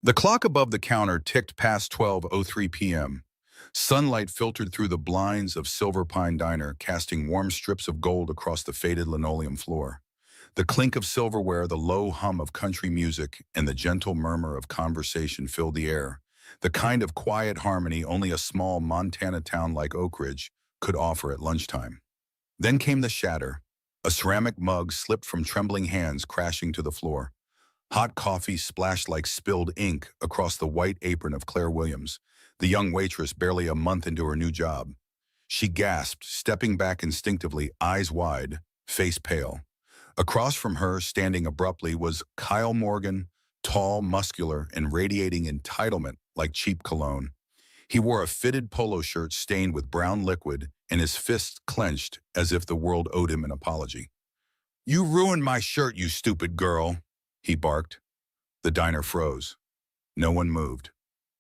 The clock above the counter ticked past 12:03 p.m. Sunlight filtered through the blinds of Silver Pine Diner, casting warm strips of gold across the faded linoleum floor. The clink of silverware, the low hum of country music, and the gentle murmur of conversation filled the air, the kind of quiet harmony only a small Montana town like Oak Ridge could offer at lunchtime. Then came the shatter. A ceramic mug slipped from trembling hands, crashing to the floor. Hot coffee splashed like spilled ink across the white apron of Claire Williams, the young waitress barely a month into her new job. She gasped, stepping back instinctively, eyes wide, face pale. Across from her, standing abruptly, was Kyle Morgan, tall, muscular, and radiating entitlement like cheap cologne. He wore a fitted polo shirt stained with brown liquid and his fists clenched as if the world owed him an apology. "You ruined my shirt, you stupid girl," he barked. The diner froze. No one moved.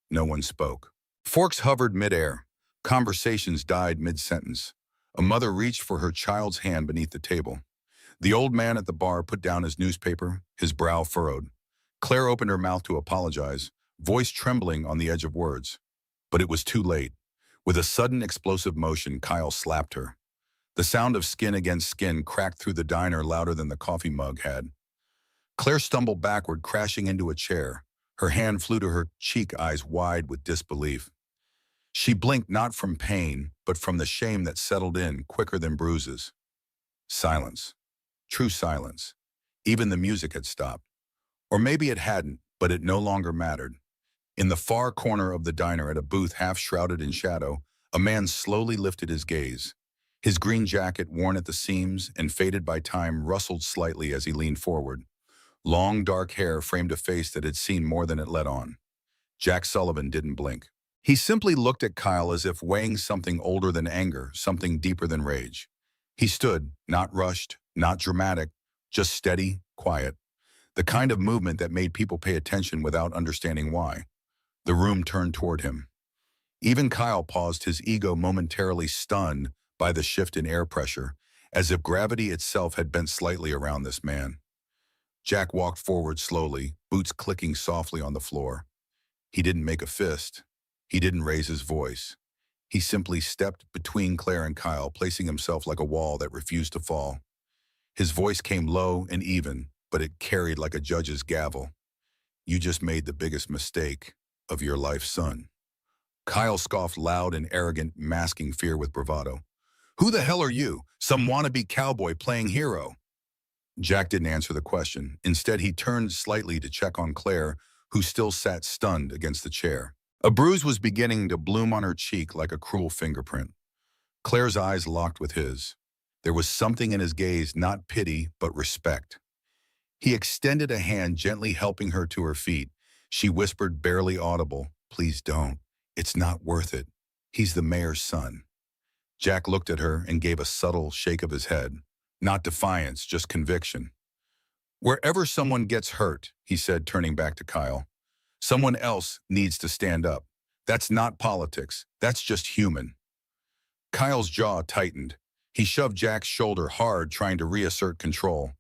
No one spoke. Forks hovered midair. Conversations died mid-sentence. A mother reached for her child's hand beneath the table. The old man at the bar put down his newspaper, his brow furrowed. Claire opened her mouth to apologize, voice trembling on the edge of words. But it was too late. With a sudden explosive motion, Kyle slapped her. The sound of skin against skin cracked through the diner louder than the coffee mug had. Claire stumbled backward, crashing into a chair. Her hand flew to her cheek, eyes wide with disbelief. She blinked not from pain, but from the shame that settled in quicker than bruises. Silence. True silence. Even the music had stopped. Or maybe it hadn't, but it no longer mattered. In the far corner of the diner, at a booth half shrouded in shadow, a man slowly lifted his gaze. His green jacket, worn at the seams and faded by time, rustled slightly as he leaned forward. Long, dark hair framed a face that had seen more than it let on. Jack Sullivan didn't blink. He simply looked at Kyle as if weighing something older than anger, something deeper than rage. He stood, not rushed, not dramatic, just steady, quiet. The kind of movement that made people pay attention without understanding why. The room turned toward him. Even Kyle paused, his ego momentarily stunned by the shift in air pressure, as if gravity itself had bent slightly around this man. Jack walked forward slowly, boots clicking softly on the floor. He didn't make a fist. He didn't raise his voice. He simply stepped between Claire and Kyle, placing himself like a wall that refused to fall. His voice came low and even, but it carried like a judge's gavel. "You just made the biggest mistake of your life, son." Kyle scoffed loud and arrogant, masking fear with bravado. "Who the hell are you? Some wannabe cowboy playing hero?" Jack didn't answer the question. Instead, he turned slightly to check on Claire, who still sat stunned against the chair. A bruise was beginning to bloom on her cheek like a cruel fingerprint. Claire's eyes locked with his. There was something in his gaze, not pity, but respect. He extended a hand, gently helping her to her feet. She whispered, barely audible, "Please don't. It's not worth it. He's the mayor's son." Jack looked at her and gave a subtle shake of his head. Not defiance, just conviction. "Wherever someone gets hurt," he said, turning back to Kyle, "someone else needs to stand up. That's not politics. That's just human." Kyle's jaw tightened. He shoved Jack's shoulder hard, trying to reassert control.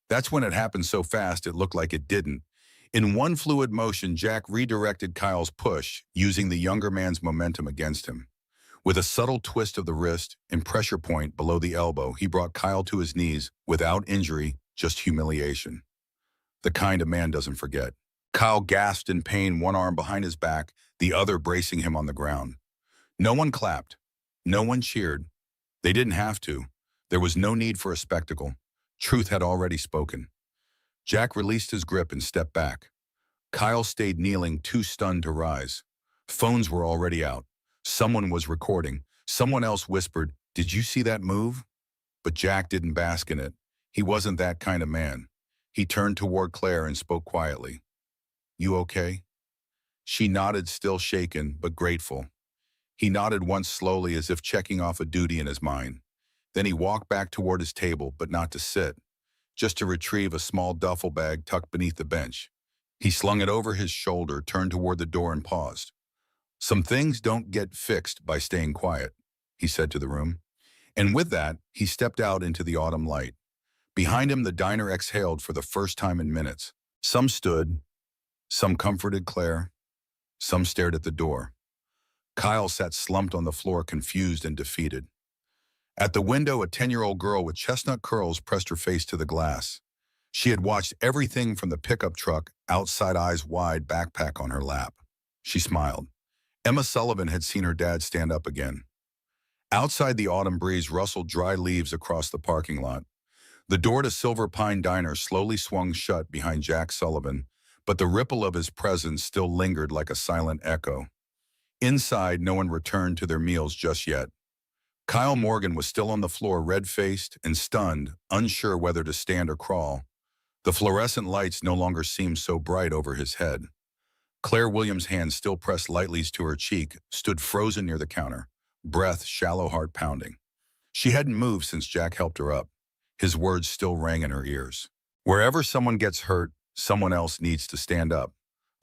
That's when it happened so fast it looked like it didn't. In one fluid motion, Jack redirected Kyle's push, using the younger man's momentum against him. With a subtle twist of the wrist and pressure point below the elbow, he brought Kyle to his knees without injury, just humiliation. The kind a man doesn't forget. Kyle gasped in pain, one arm behind his back, the other bracing him on the ground. No one clapped. No one cheered. They didn't have to. There was no need for a spectacle. Truth had already spoken. Jack released his grip and stepped back. Kyle stayed kneeling, too stunned to rise. Phones were already out. Someone was recording. Someone else whispered, "Did you see that move?" But Jack didn't bask in it. He wasn't that kind of man. He turned toward Claire and spoke quietly. "You okay?" She nodded, still shaken, but grateful. He nodded once slowly, as if checking off a duty in his mind. Then he walked back toward his table, but not to sit, just to retrieve a small duffel bag tucked beneath the bench. He slung it over his shoulder, turned toward the door and paused. "Some things don't get fixed by staying quiet," he said to the room. And with that, he stepped out into the autumn light. Behind him, the diner exhaled for the first time in minutes. Some stood, Some comforted Claire, some stared at the door. Kyle sat slumped on the floor, confused and defeated. At the window, a 10-year-old girl with chestnut curls pressed her face to the glass. She had watched everything from the pickup truck, outside eyes wide, backpack on her lap. She smiled. Emma Sullivan had seen her dad stand up again. Outside, the autumn breeze rustled dry leaves across the parking lot. The door to Silver Pine Diner slowly swung shut behind Jack Sullivan, but the ripple of his presence still lingered like a silent echo. Inside, no one returned to their meals just yet. Kyle Morgan was still on the floor, red-faced and stunned, unsure whether to stand or crawl. The fluorescent lights no longer seemed so bright over his head. Claire Williams' hand, still pressed lightly to her cheek, stood frozen near the counter, breath shallow, heart pounding. She hadn't moved since Jack helped her up. His words still rang in her ears. Wherever someone gets hurt, someone else needs to stand up.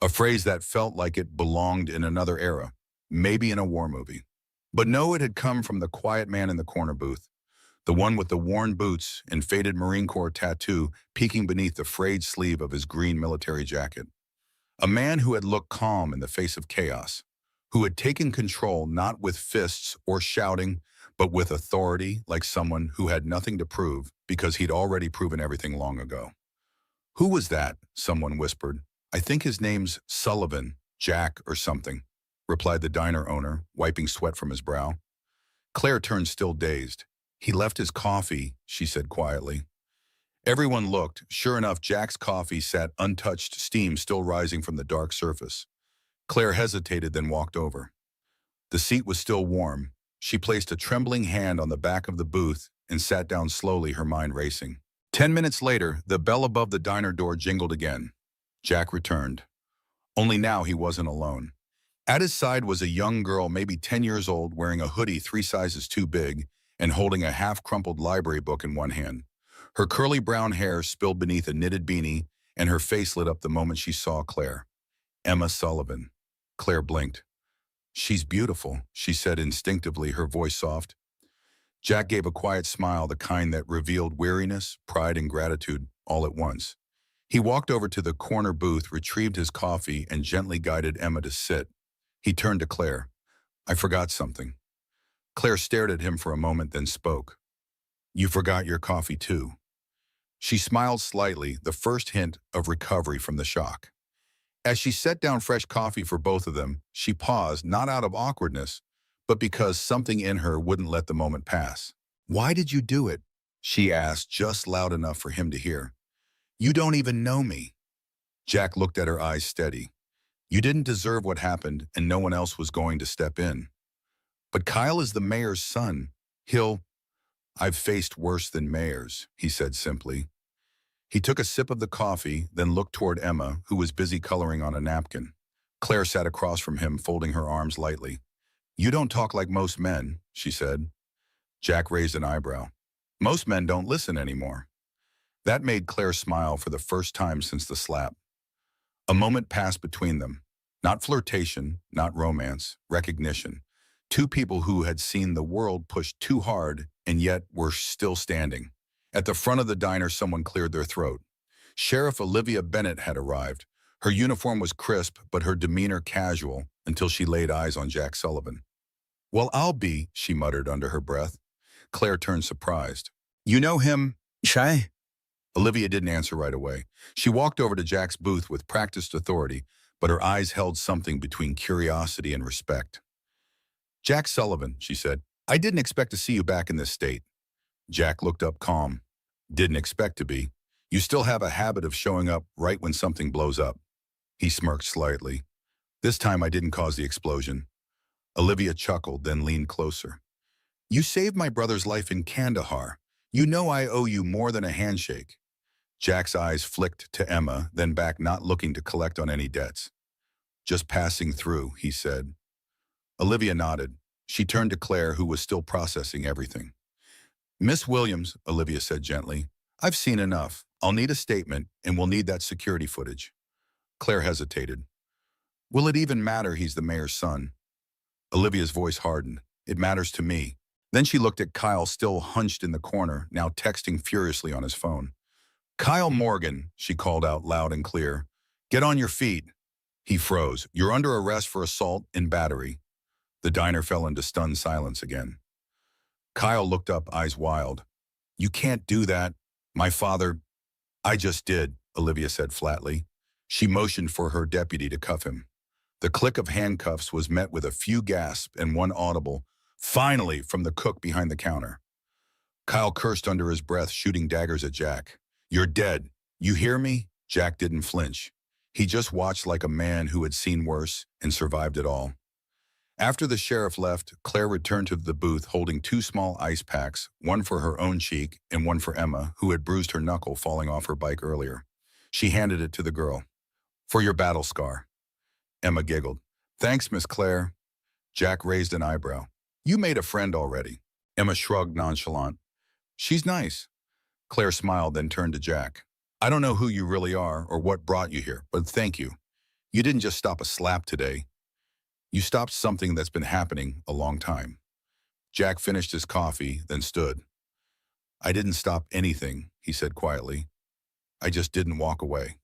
A phrase that felt like it belonged in another era, maybe in a war movie. But no, it had come from the quiet man in the corner booth, the one with the worn boots and faded Marine Corps tattoo peeking beneath the frayed sleeve of his green military jacket. A man who had looked calm in the face of chaos, who had taken control not with fists or shouting, but with authority, like someone who had nothing to prove because he'd already proven everything long ago. "Who was that?" someone whispered. "I think his name's Sullivan, Jack or something," replied the diner owner, wiping sweat from his brow. Claire turned, still dazed. "He left his coffee," she said quietly. Everyone looked. Sure enough, Jack's coffee sat untouched, steam still rising from the dark surface. Claire hesitated, then walked over. The seat was still warm. She placed a trembling hand on the back of the booth and sat down slowly, her mind racing. 10 minutes later, the bell above the diner door jingled again. Jack returned. Only now he wasn't alone. At his side was a young girl, maybe 10 years old, wearing a hoodie 3 sizes too big and holding a half-crumpled library book in one hand. Her curly brown hair spilled beneath a knitted beanie, and her face lit up the moment she saw Claire. Emma Sullivan. Claire blinked. "She's beautiful," she said instinctively, her voice soft. Jack gave a quiet smile, the kind that revealed weariness, pride, and gratitude all at once. He walked over to the corner booth, retrieved his coffee, and gently guided Emma to sit. He turned to Claire. "I forgot something." Claire stared at him for a moment, then spoke. "You forgot your coffee too." She smiled slightly, the first hint of recovery from the shock. As she set down fresh coffee for both of them, she paused, not out of awkwardness, but because something in her wouldn't let the moment pass. "Why did you do it?" she asked, just loud enough for him to hear. "You don't even know me." Jack looked at her, eyes steady. "You didn't deserve what happened, and no one else was going to step in. But Kyle is the mayor's son. I've faced worse than mayors," he said simply. He took a sip of the coffee, then looked toward Emma, who was busy coloring on a napkin. Claire sat across from him, folding her arms lightly. "You don't talk like most men," she said. Jack raised an eyebrow. "Most men don't listen anymore." That made Claire smile for the first time since the slap. A moment passed between them. Not flirtation, not romance, recognition. Two people who had seen the world pushed too hard and yet were still standing. At the front of the diner, someone cleared their throat. Sheriff Olivia Bennett had arrived. Her uniform was crisp, but her demeanor casual, until she laid eyes on Jack Sullivan. "Well, I'll be," she muttered under her breath. Claire turned surprised. "You know him, Shay?" Olivia didn't answer right away. She walked over to Jack's booth with practiced authority, but her eyes held something between curiosity and respect. "Jack Sullivan," she said. "I didn't expect to see you back in this state." Jack looked up, calm. "Didn't expect to be. You still have a habit of showing up right when something blows up." He smirked slightly. "This time I didn't cause the explosion." Olivia chuckled, then leaned closer. "You saved my brother's life in Kandahar. You know I owe you more than a handshake." Jack's eyes flicked to Emma, then back, not looking to collect on any debts. "Just passing through," he said. Olivia nodded. She turned to Claire, who was still processing everything. "Miss Williams," Olivia said gently, "I've seen enough. I'll need a statement, and we'll need that security footage." Claire hesitated. "Will it even matter he's the mayor's son?" Olivia's voice hardened. "It matters to me." Then she looked at Kyle, still hunched in the corner, now texting furiously on his phone. "Kyle Morgan," she called out loud and clear. Get on your feet. He froze. You're under arrest for assault and battery. The diner fell into stunned silence again. Kyle looked up, eyes wild. You can't do that. My father. I just did, Olivia said flatly. She motioned for her deputy to cuff him. The click of handcuffs was met with a few gasps and one audible, finally, from the cook behind the counter. Kyle cursed under his breath, shooting daggers at Jack. You're dead. You hear me? Jack didn't flinch. He just watched like a man who had seen worse and survived it all. After the sheriff left, Claire returned to the booth holding two small ice packs, one for her own cheek and one for Emma, who had bruised her knuckle falling off her bike earlier. She handed it to the girl. For your battle scar. Emma giggled. Thanks, Miss Claire. Jack raised an eyebrow. You made a friend already. Emma shrugged nonchalant. She's nice. Claire smiled, then turned to Jack. I don't know who you really are or what brought you here, but thank you. You didn't just stop a slap today. You stopped something that's been happening a long time. Jack finished his coffee, then stood. I didn't stop anything, he said quietly. I just didn't walk away.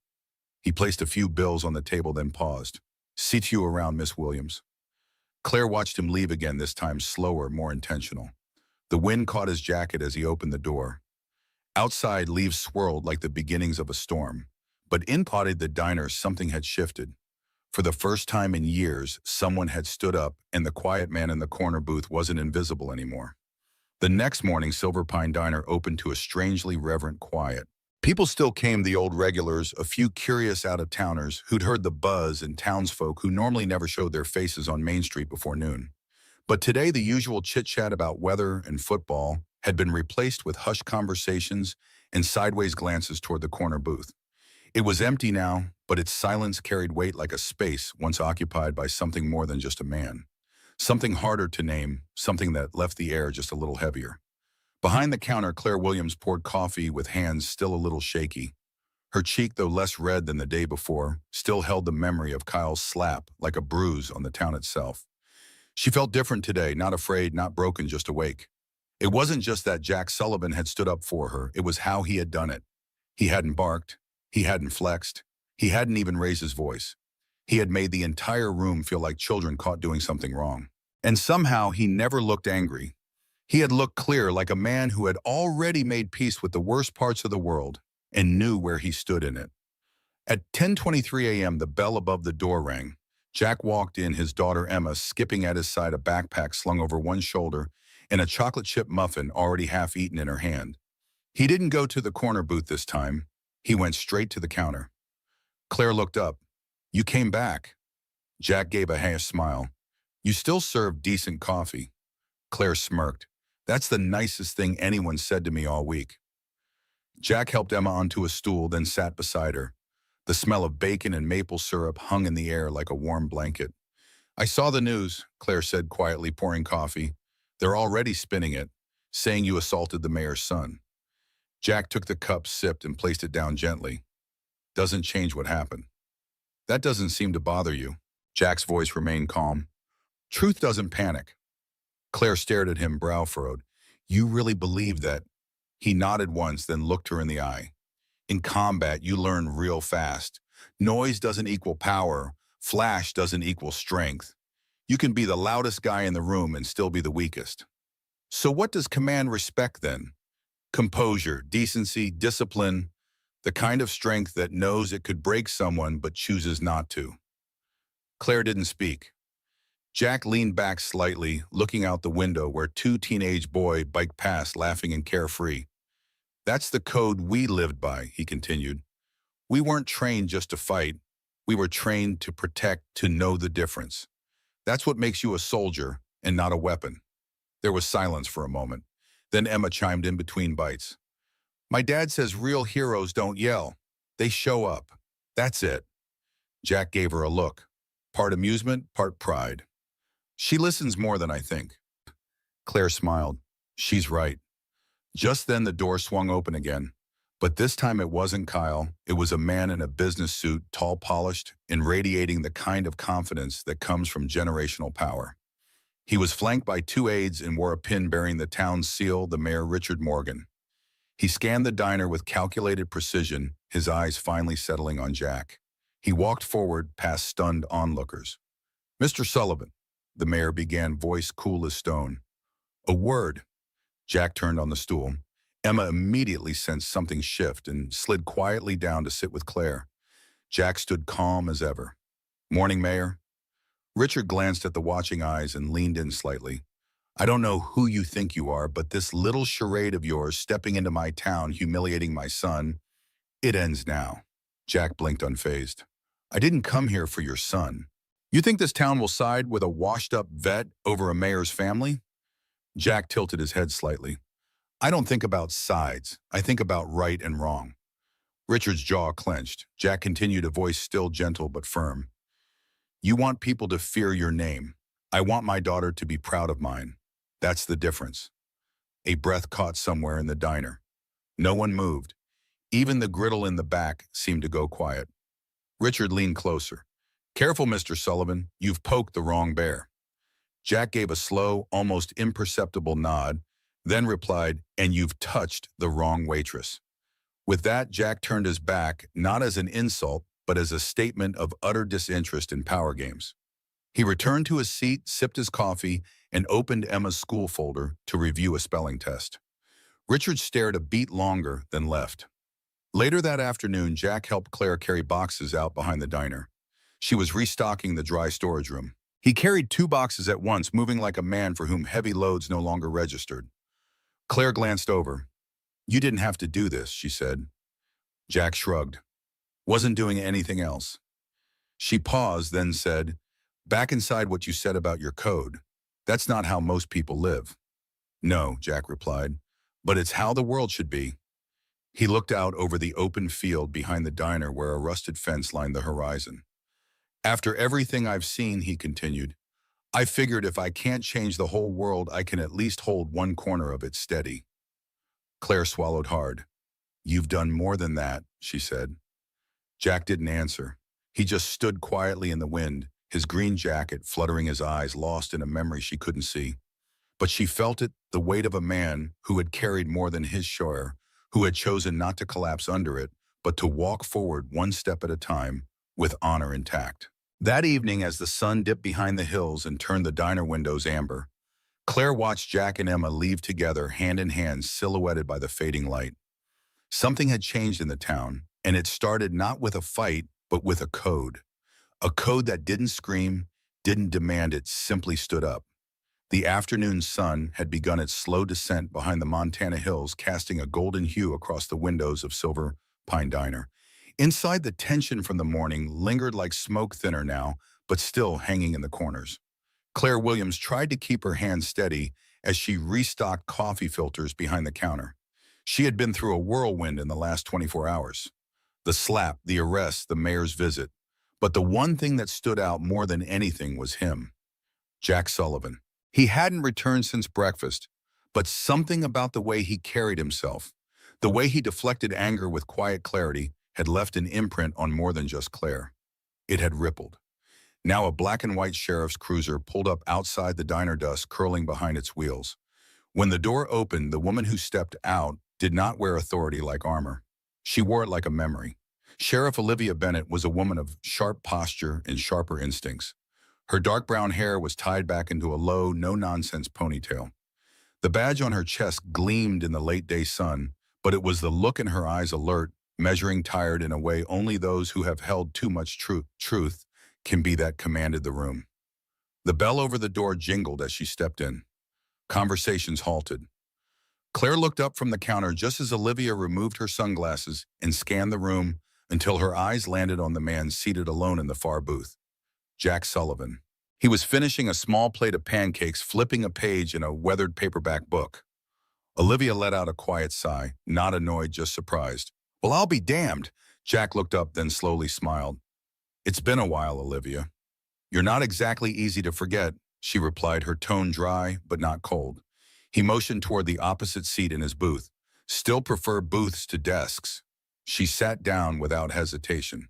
He placed a few bills on the table, then paused. See to you around, Miss Williams. Claire watched him leave again, this time slower, more intentional. The wind caught his jacket as he opened the door. Outside, leaves swirled like the beginnings of a storm. But inside the diner, something had shifted. For the first time in years, someone had stood up, and the quiet man in the corner booth wasn't invisible anymore. The next morning, Silver Pine Diner opened to a strangely reverent quiet. People still came, the old regulars, a few curious out-of-towners who'd heard the buzz, and townsfolk who normally never showed their faces on Main Street before noon. But today, the usual chit-chat about weather and football had been replaced with hushed conversations and sideways glances toward the corner booth. It was empty now, but its silence carried weight like a space once occupied by something more than just a man. Something harder to name, something that left the air just a little heavier. Behind the counter, Claire Williams poured coffee with hands still a little shaky. Her cheek, though less red than the day before, still held the memory of Kyle's slap like a bruise on the town itself. She felt different today, not afraid, not broken, just awake. It wasn't just that Jack Sullivan had stood up for her, it was how he had done it. He hadn't barked, he hadn't flexed, he hadn't even raised his voice. He had made the entire room feel like children caught doing something wrong. And somehow he never looked angry. He had looked clear, like a man who had already made peace with the worst parts of the world and knew where he stood in it. At 10:23 a.m., the bell above the door rang. Jack walked in, his daughter Emma skipping at his side, a backpack slung over one shoulder and a chocolate chip muffin already half eaten in her hand. He didn't go to the corner booth this time. He went straight to the counter. Claire looked up. You came back. Jack gave a half smile. You still serve decent coffee. Claire smirked. That's the nicest thing anyone said to me all week. Jack helped Emma onto a stool, then sat beside her. The smell of bacon and maple syrup hung in the air like a warm blanket. I saw the news, Claire said quietly, pouring coffee. They're already spinning it, saying you assaulted the mayor's son. Jack took the cup, sipped, and placed it down gently. Doesn't change what happened. That doesn't seem to bother you. Jack's voice remained calm. Truth doesn't panic. Claire stared at him, brow furrowed. You really believe that? He nodded once, then looked her in the eye. In combat, you learn real fast. Noise doesn't equal power. Flash doesn't equal strength. You can be the loudest guy in the room and still be the weakest. So what does command respect then? Composure, decency, discipline, the kind of strength that knows it could break someone but chooses not to. Claire didn't speak. Jack leaned back slightly, looking out the window where two teenage boys biked past, laughing and carefree. That's the code we lived by, he continued. We weren't trained just to fight. We were trained to protect, to know the difference. That's what makes you a soldier and not a weapon. There was silence for a moment. Then Emma chimed in between bites. My dad says real heroes don't yell. They show up. That's it. Jack gave her a look. Part amusement, part pride. She listens more than I think. Claire smiled. She's right. Just then the door swung open again. But this time it wasn't Kyle. It was a man in a business suit, tall, polished, and radiating the kind of confidence that comes from generational power. He was flanked by two aides and wore a pin bearing the town's seal, the mayor, Richard Morgan. He scanned the diner with calculated precision, his eyes finally settling on Jack. He walked forward past stunned onlookers. "Mr. Sullivan," the mayor began, voice cool as stone. "A word." Jack turned on the stool. Emma immediately sensed something shift and slid quietly down to sit with Claire. Jack stood calm as ever. "Morning, Mayor." Richard glanced at the watching eyes and leaned in slightly. "I don't know who you think you are, but this little charade of yours stepping into my town, humiliating my son, it ends now." Jack blinked unfazed. "I didn't come here for your son. You think this town will side with a washed-up vet over a mayor's family?" Jack tilted his head slightly. "I don't think about sides. I think about right and wrong." Richard's jaw clenched. Jack continued, a voice still gentle but firm. "You want people to fear your name. I want my daughter to be proud of mine. That's the difference." A breath caught somewhere in the diner. No one moved. Even the griddle in the back seemed to go quiet. Richard leaned closer. "Careful, Mr. Sullivan. You've poked the wrong bear." Jack gave a slow, almost imperceptible nod, then replied, "And you've touched the wrong waitress." With that, Jack turned his back, not as an insult, but as a statement of utter disinterest in power games. He returned to his seat, sipped his coffee, and opened Emma's school folder to review a spelling test. Richard stared a beat longer, then left. Later that afternoon, Jack helped Claire carry boxes out behind the diner. She was restocking the dry storage room. He carried 2 boxes at once, moving like a man for whom heavy loads no longer registered. Claire glanced over. "You didn't have to do this," she said. Jack shrugged. "Wasn't doing anything else." She paused, then said, "Back inside what you said about your code. That's not how most people live." "No," Jack replied, "but it's how the world should be." He looked out over the open field behind the diner where a rusted fence lined the horizon. "After everything I've seen," he continued, "I figured if I can't change the whole world, I can at least hold one corner of it steady." Claire swallowed hard. "You've done more than that," she said. Jack didn't answer. He just stood quietly in the wind, his green jacket fluttering, his eyes lost in a memory she couldn't see. But she felt it, the weight of a man who had carried more than his share, who had chosen not to collapse under it, but to walk forward one step at a time, with honor intact. That evening, as the sun dipped behind the hills and turned the diner windows amber, Claire watched Jack and Emma leave together, hand in hand, silhouetted by the fading light. Something had changed in the town, and it started not with a fight, but with a code. A code that didn't scream, didn't demand, it simply stood up. The afternoon sun had begun its slow descent behind the Montana hills, casting a golden hue across the windows of Silver Pine Diner. Inside, the tension from the morning lingered like smoke, thinner now, but still hanging in the corners. Claire Williams tried to keep her hand steady as she restocked coffee filters behind the counter. She had been through a whirlwind in the last 24 hours. The slap, the arrest, the mayor's visit. But the one thing that stood out more than anything was him, Jack Sullivan. He hadn't returned since breakfast, but something about the way he carried himself, the way he deflected anger with quiet clarity, had left an imprint on more than just Claire. It had rippled. Now a black and white sheriff's cruiser pulled up outside the diner, dust curling behind its wheels. When the door opened, the woman who stepped out did not wear authority like armor. She wore it like a memory. Sheriff Olivia Bennett was a woman of sharp posture and sharper instincts. Her dark brown hair was tied back into a low, no-nonsense ponytail. The badge on her chest gleamed in the late-day sun, but it was the look in her eyes, alert, measuring, tired, in a way only those who have held too much truth can be, that commanded the room. The bell over the door jingled as she stepped in. Conversations halted. Claire looked up from the counter just as Olivia removed her sunglasses and scanned the room until her eyes landed on the man seated alone in the far booth. Jack Sullivan. He was finishing a small plate of pancakes, flipping a page in a weathered paperback book. Olivia let out a quiet sigh, not annoyed, just surprised. "Well, I'll be damned." Jack looked up, then slowly smiled. "It's been a while, Olivia." "You're not exactly easy to forget," she replied, her tone dry but not cold. He motioned toward the opposite seat in his booth. "Still prefer booths to desks." She sat down without hesitation.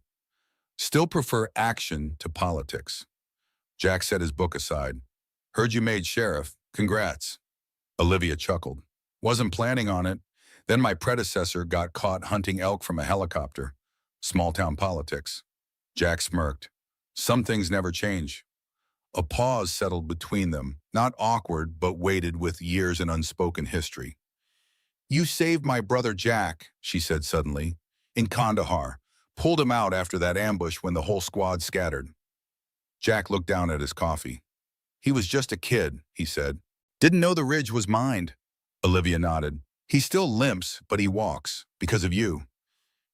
"Still prefer action to politics." Jack set his book aside. "Heard you made sheriff. Congrats." Olivia chuckled. "Wasn't planning on it. Then my predecessor got caught hunting elk from a helicopter. Small-town politics." Jack smirked. Some things never change. A pause settled between them, not awkward, but weighted with years and unspoken history. You saved my brother Jack, she said suddenly, in Kandahar. Pulled him out after that ambush when the whole squad scattered. Jack looked down at his coffee. He was just a kid, he said. Didn't know the ridge was mined. Olivia nodded. He still limps, but he walks, because of you.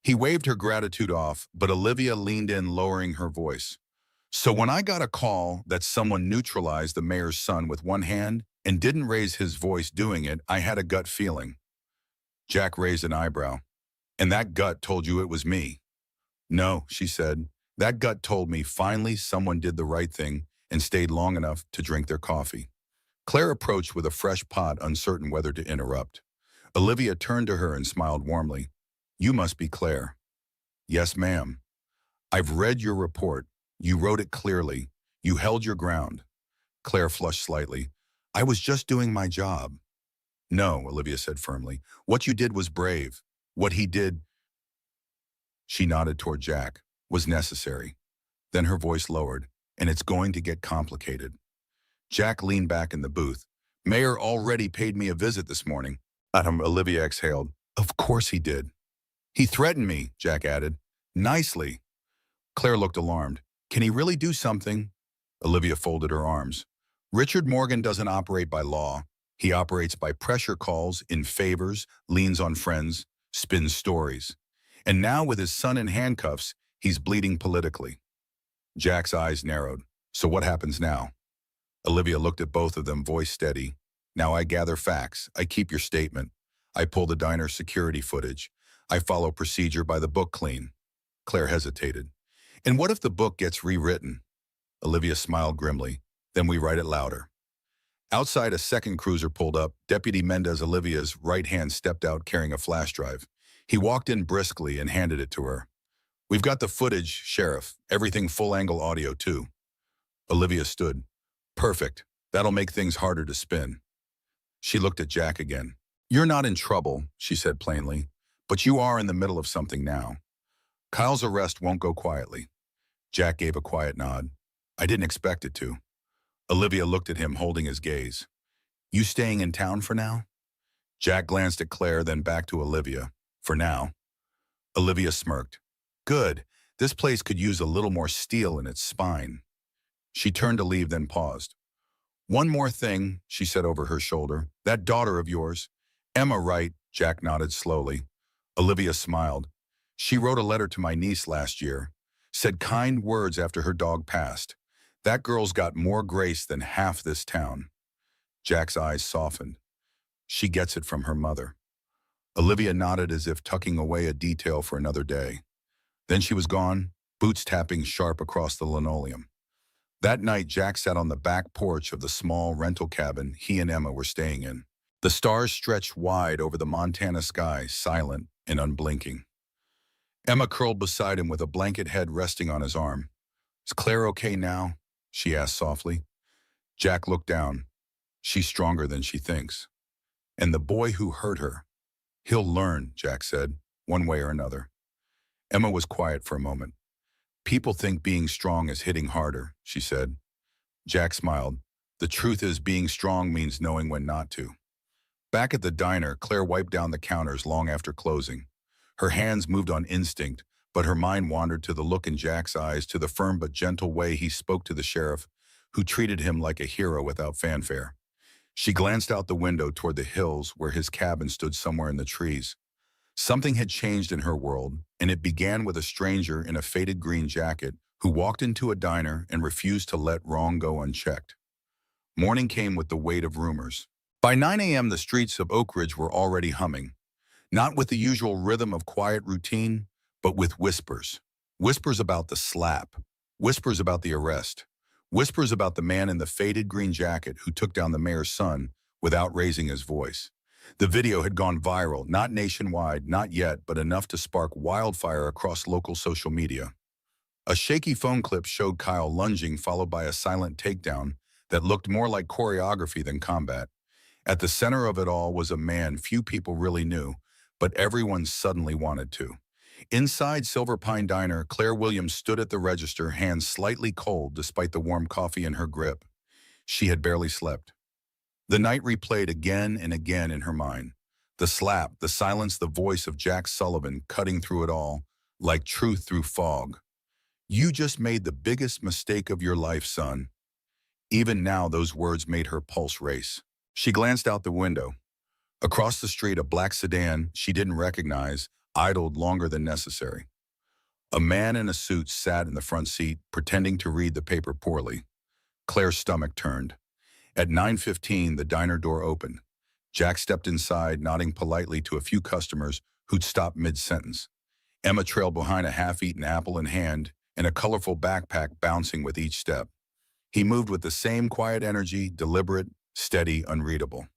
He waved her gratitude off, but Olivia leaned in, lowering her voice. So when I got a call that someone neutralized the mayor's son with one hand and didn't raise his voice doing it, I had a gut feeling. Jack raised an eyebrow. And that gut told you it was me? No, she said. That gut told me finally someone did the right thing and stayed long enough to drink their coffee. Claire approached with a fresh pot, uncertain whether to interrupt. Olivia turned to her and smiled warmly. You must be Claire. Yes, ma'am. I've read your report. You wrote it clearly. You held your ground. Claire flushed slightly. I was just doing my job. No, Olivia said firmly. What you did was brave. What he did, she nodded toward Jack, was necessary. Then her voice lowered, and it's going to get complicated. Jack leaned back in the booth. Mayor already paid me a visit this morning. Olivia exhaled. Of course he did. He threatened me, Jack added. Nicely. Claire looked alarmed. Can he really do something? Olivia folded her arms. Richard Morgan doesn't operate by law. He operates by pressure calls, in favors, leans on friends, spins stories. And now with his son in handcuffs, he's bleeding politically. Jack's eyes narrowed. So what happens now? Olivia looked at both of them, voice steady. Now I gather facts. I keep your statement. I pull the diner security footage. I follow procedure by the book clean. Claire hesitated. And what if the book gets rewritten? Olivia smiled grimly. Then we write it louder. Outside, a second cruiser pulled up. Deputy Mendez, Olivia's right hand, stepped out carrying a flash drive. He walked in briskly and handed it to her. We've got the footage, Sheriff. Everything full-angle audio, too. Olivia stood. Perfect. That'll make things harder to spin. She looked at Jack again. You're not in trouble, she said plainly, but you are in the middle of something now. Kyle's arrest won't go quietly. Jack gave a quiet nod. I didn't expect it to. Olivia looked at him, holding his gaze. You staying in town for now? Jack glanced at Claire, then back to Olivia. For now. Olivia smirked. Good. This place could use a little more steel in its spine. She turned to leave, then paused. One more thing, she said over her shoulder. That daughter of yours. Emma, right? Jack nodded slowly. Olivia smiled. She wrote a letter to my niece last year. Said kind words after her dog passed. That girl's got more grace than half this town. Jack's eyes softened. She gets it from her mother. Olivia nodded as if tucking away a detail for another day. Then she was gone, boots tapping sharp across the linoleum. That night, Jack sat on the back porch of the small rental cabin he and Emma were staying in. The stars stretched wide over the Montana sky, silent and unblinking. Emma curled beside him with a blanket head resting on his arm. Is Claire okay now? She asked softly. Jack looked down. She's stronger than she thinks. And the boy who hurt her. He'll learn, Jack said, one way or another. Emma was quiet for a moment. People think being strong is hitting harder, she said. Jack smiled. The truth is being strong means knowing when not to. Back at the diner, Claire wiped down the counters long after closing. Her hands moved on instinct, but her mind wandered to the look in Jack's eyes, to the firm but gentle way he spoke to the sheriff, who treated him like a hero without fanfare. She glanced out the window toward the hills where his cabin stood somewhere in the trees. Something had changed in her world, and it began with a stranger in a faded green jacket who walked into a diner and refused to let wrong go unchecked. Morning came with the weight of rumors. By 9 a.m., the streets of Oak Ridge were already humming, not with the usual rhythm of quiet routine, but with whispers. Whispers about the slap, whispers about the arrest, whispers about the man in the faded green jacket who took down the mayor's son without raising his voice. The video had gone viral, not nationwide, not yet, but enough to spark wildfire across local social media. A shaky phone clip showed Kyle lunging, followed by a silent takedown that looked more like choreography than combat. At the center of it all was a man few people really knew, but everyone suddenly wanted to. Inside Silver Pine Diner, Claire Williams stood at the register, hands slightly cold despite the warm coffee in her grip. She had barely slept. The night replayed again and again in her mind. The slap, the silence, the voice of Jack Sullivan cutting through it all, like truth through fog. "You just made the biggest mistake of your life, son." Even now, those words made her pulse race. She glanced out the window. Across the street, a black sedan she didn't recognize idled longer than necessary. A man in a suit sat in the front seat, pretending to read the paper poorly. Claire's stomach turned. At 9:15, the diner door opened. Jack stepped inside, nodding politely to a few customers who'd stopped mid-sentence. Emma trailed behind, a half-eaten apple in hand and a colorful backpack bouncing with each step. He moved with the same quiet energy, deliberate, steady, unreadable.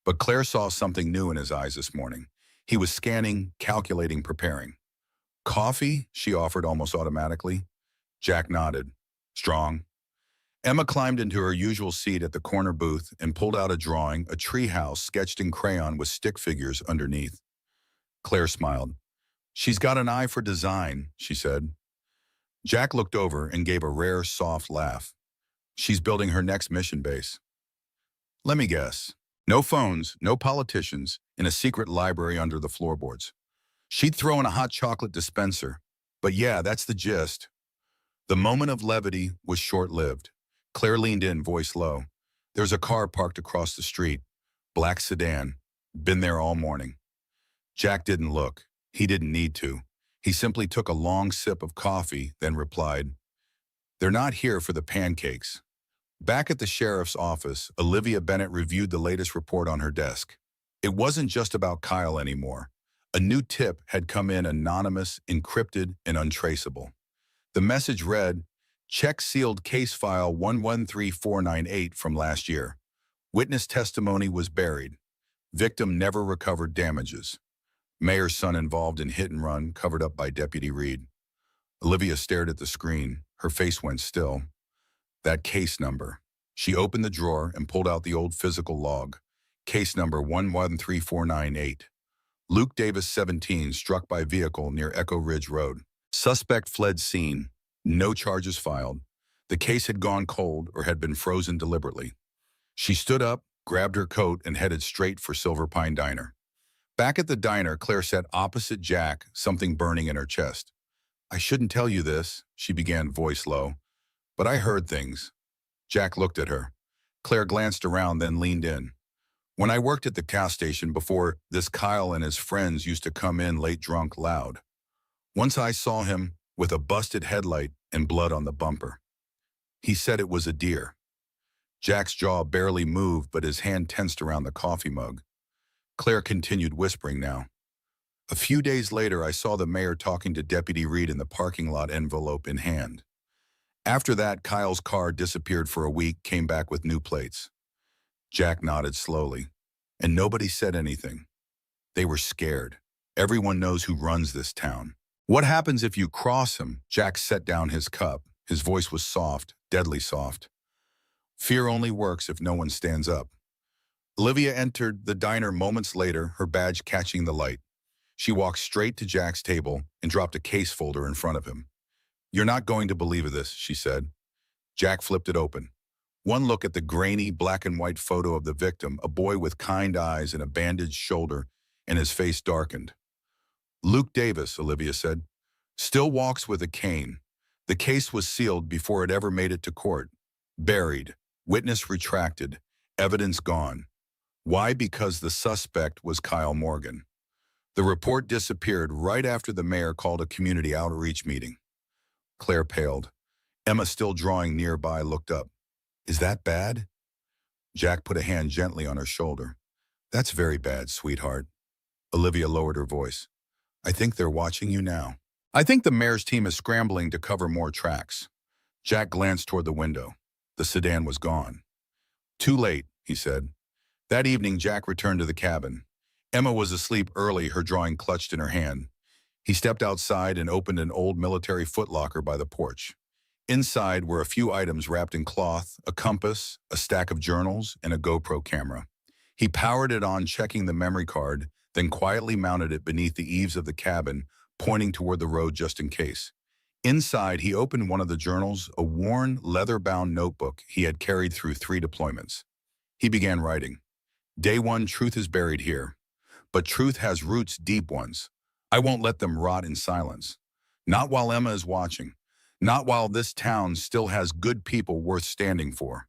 But Claire saw something new in his eyes this morning. He was scanning, calculating, preparing. "Coffee?" she offered almost automatically. Jack nodded. "Strong?" Emma climbed into her usual seat at the corner booth and pulled out a drawing, a treehouse sketched in crayon with stick figures underneath. Claire smiled. "She's got an eye for design," she said. Jack looked over and gave a rare, soft laugh. "She's building her next mission base." "Let me guess. No phones, no politicians, in a secret library under the floorboards. She'd throw in a hot chocolate dispenser. But yeah, that's the gist." The moment of levity was short-lived. Claire leaned in, voice low. "There's a car parked across the street. Black sedan. Been there all morning." Jack didn't look. He didn't need to. He simply took a long sip of coffee, then replied, "They're not here for the pancakes." Back at the sheriff's office, Olivia Bennett reviewed the latest report on her desk. It wasn't just about Kyle anymore. A new tip had come in, anonymous, encrypted, and untraceable. The message read, "Check sealed case file 113498 from last year. Witness testimony was buried. Victim never recovered damages. Mayor's son involved in hit and run, covered up by Deputy Reed." Olivia stared at the screen. Her face went still. That case number. She opened the drawer and pulled out the old physical log. Case number 113498. Luke Davis, 17, struck by vehicle near Echo Ridge Road. Suspect fled scene. No charges filed. The case had gone cold or had been frozen deliberately. She stood up, grabbed her coat, and headed straight for Silver Pine Diner. Back at the diner, Claire sat opposite Jack, something burning in her chest. "I shouldn't tell you this," she began, voice low, "but I heard things." Jack looked at her. Claire glanced around, then leaned in. "When I worked at the gas station before, this Kyle and his friends used to come in late drunk loud. Once I saw him with a busted headlight and blood on the bumper. He said it was a deer." Jack's jaw barely moved, but his hand tensed around the coffee mug. Claire continued, whispering now. "A few days later, I saw the mayor talking to Deputy Reed in the parking lot, envelope in hand. After that, Kyle's car disappeared for a week, came back with new plates." Jack nodded slowly. "And nobody said anything. They were scared. Everyone knows who runs this town. What happens if you cross him?" Jack set down his cup. His voice was soft, deadly soft. "Fear only works if no one stands up." Olivia entered the diner moments later, her badge catching the light. She walked straight to Jack's table and dropped a case folder in front of him. "You're not going to believe this," she said. Jack flipped it open. One look at the grainy black and white photo of the victim, a boy with kind eyes and a bandaged shoulder, and his face darkened. "Luke Davis," Olivia said, "still walks with a cane. The case was sealed before it ever made it to court. Buried. Witness retracted. Evidence gone. Why? Because the suspect was Kyle Morgan. The report disappeared right after the mayor called a community outreach meeting." Claire paled. Emma, still drawing nearby, looked up. "Is that bad?" Jack put a hand gently on her shoulder. "That's very bad, sweetheart." Olivia lowered her voice. "I think they're watching you now. I think the mayor's team is scrambling to cover more tracks." Jack glanced toward the window. The sedan was gone. "Too late," he said. That evening, Jack returned to the cabin. Emma was asleep early, her drawing clutched in her hand. He stepped outside and opened an old military footlocker by the porch. Inside were a few items wrapped in cloth, a compass, a stack of journals, and a GoPro camera. He powered it on, checking the memory card, then quietly mounted it beneath the eaves of the cabin, pointing toward the road just in case. Inside, he opened one of the journals, a worn, leather-bound notebook he had carried through 3 deployments. He began writing. Day 1, truth is buried here. But truth has roots, deep ones. I won't let them rot in silence. Not while Emma is watching. Not while this town still has good people worth standing for.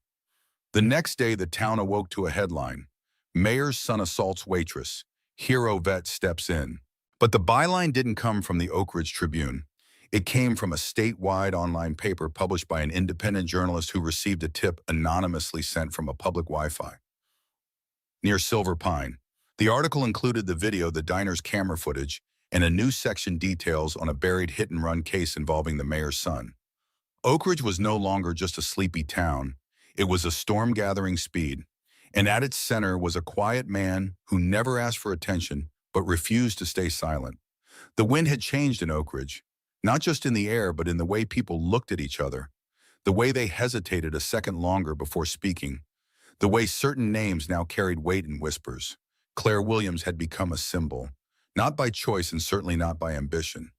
The next day, the town awoke to a headline. Mayor's son assaults waitress. Hero vet steps in. But the byline didn't come from the Oak Ridge Tribune. It came from a statewide online paper published by an independent journalist who received a tip anonymously sent from a public Wi-Fi near Silver Pine. The article included the video, the diner's camera footage, and a new section details on a buried hit-and-run case involving the mayor's son. Oak Ridge was no longer just a sleepy town. It was a storm gathering speed, and at its center was a quiet man who never asked for attention but refused to stay silent. The wind had changed in Oak Ridge, not just in the air but in the way people looked at each other, the way they hesitated a second longer before speaking, the way certain names now carried weight in whispers. Claire Williams had become a symbol, not by choice and certainly not by ambition.